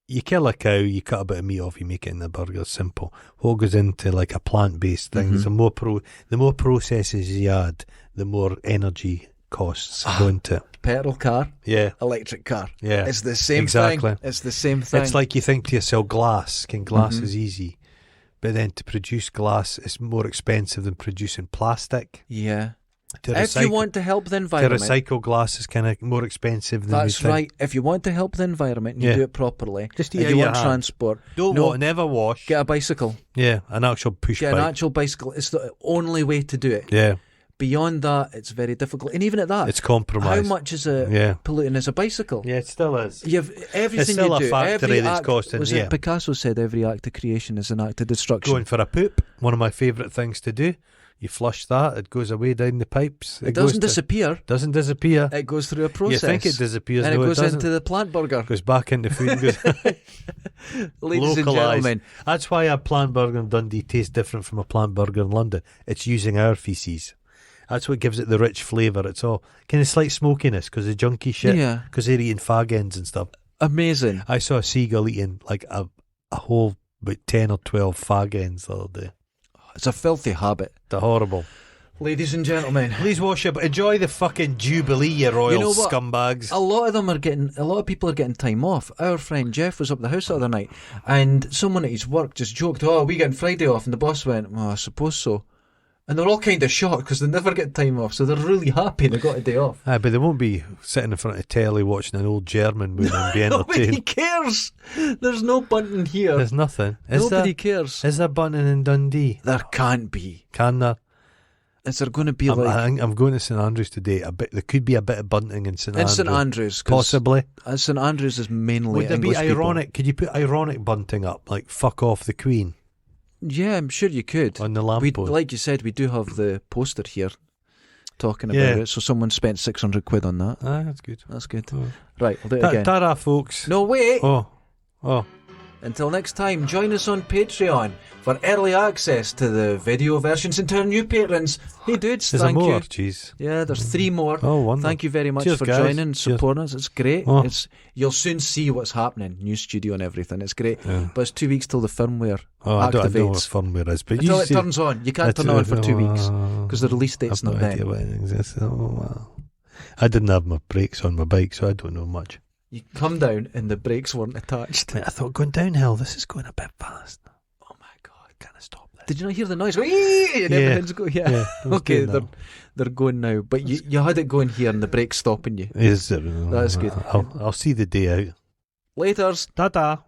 you kill a cow, you cut a bit of meat off, you make it in the burger. Simple. What goes into like a plant based thing?
Mm-hmm.
The more processes you add, the more energy costs go into it.
Petrol car, electric car.
Yeah,
it's the same thing. It's the same thing.
It's like you think to yourself, glass is easy. But then to produce glass is more expensive than producing plastic.
Yeah. If you want to help the environment...
To recycle glass is kind of more expensive than
That's right. If you want to help the environment and you do it properly,
just
if you want transport...
Never wash.
Get a bicycle.
Yeah, an actual push bike.
Get an actual bicycle. It's the only way to do it.
Yeah.
Beyond that, it's very difficult. And even at that...
It's compromise.
How much is polluting as a bicycle?
Yeah, it still is.
You've everything
it's still
you do.
A factory that's costing...
Was it Picasso said every act of creation is an act of destruction?
Going for a poop, one of my favourite things to do. You flush that, it goes away down the pipes.
It doesn't disappear.
Doesn't disappear.
It goes through a process.
You think it disappears,
and
no,
it goes
it doesn't.
into the plant burger.
It goes back into food and goes...
Ladies and gentlemen.
That's why a plant burger in Dundee tastes different from a plant burger in London. It's using our faeces. That's what gives it the rich flavour. It's all kind of slight smokiness because of junky shit.
Yeah.
Because they're eating fag ends and stuff.
Amazing.
I saw a seagull eating like a whole about 10 or 12 fag ends the other day.
It's a filthy habit.
They're horrible.
Ladies and gentlemen,
please wash up. Enjoy the fucking Jubilee, you royal scumbags.
A lot of people are getting time off. Our friend Jeff was up at the house the other night, and someone at his work just joked, "Oh, we getting Friday off?" And the boss went, "Well, I suppose so." And they're all kind of shocked because they never get time off, so they're really happy they got a day off.
But they won't be sitting in front of telly watching an old German movie and be entertained.
Nobody cares. There's no bunting here.
There's nothing.
Nobody cares.
Is there bunting in Dundee?
There can't be.
Can there?
Is there going to be
I think I'm going to St Andrews today. There could be a bit of bunting in St Andrews.
In St Andrews,
possibly.
St Andrews is mainly
Would there
English
be ironic?
people.
Could you put ironic bunting up, like "fuck off the Queen"?
Yeah, I'm sure you could.
On the lamppost.
Like you said, we do have the poster here talking about it. So someone spent £600 on that.
That's good.
That's good.
Oh.
Right, we'll do it again.
Ta-ra, folks.
No, wait.
Oh.
Until next time, join us on Patreon for early access to the video versions and to our new patrons. Hey dudes,
There's
thank
more,
you.
Jeez.
Yeah, there's 3 more.
Oh, wonderful.
Thank you very much
Cheers,
for
guys.
joining and supporting us. It's great.
Oh.
You'll soon see what's happening. New studio and everything. It's great.
Yeah.
But it's 2 weeks till the firmware
I don't know what
activates.
firmware is, but
Until it turns on. You can't turn on for 2 weeks because the release date's
I've
not
no
then.
idea what it exists. Oh, wow. I didn't have my brakes on my bike, so I don't know much.
You come down and the brakes weren't attached.
Mate, I thought going downhill, this is going a bit fast.
Oh my God.
Can I stop this?
Did you not hear the noise? Go, "Ee!" And everything's going,
Yeah,
okay, they're going now. But you had it going here and the brake's stopping you.
Is it?
That's good.
I'll see the day out.
Laters.
Ta-ta.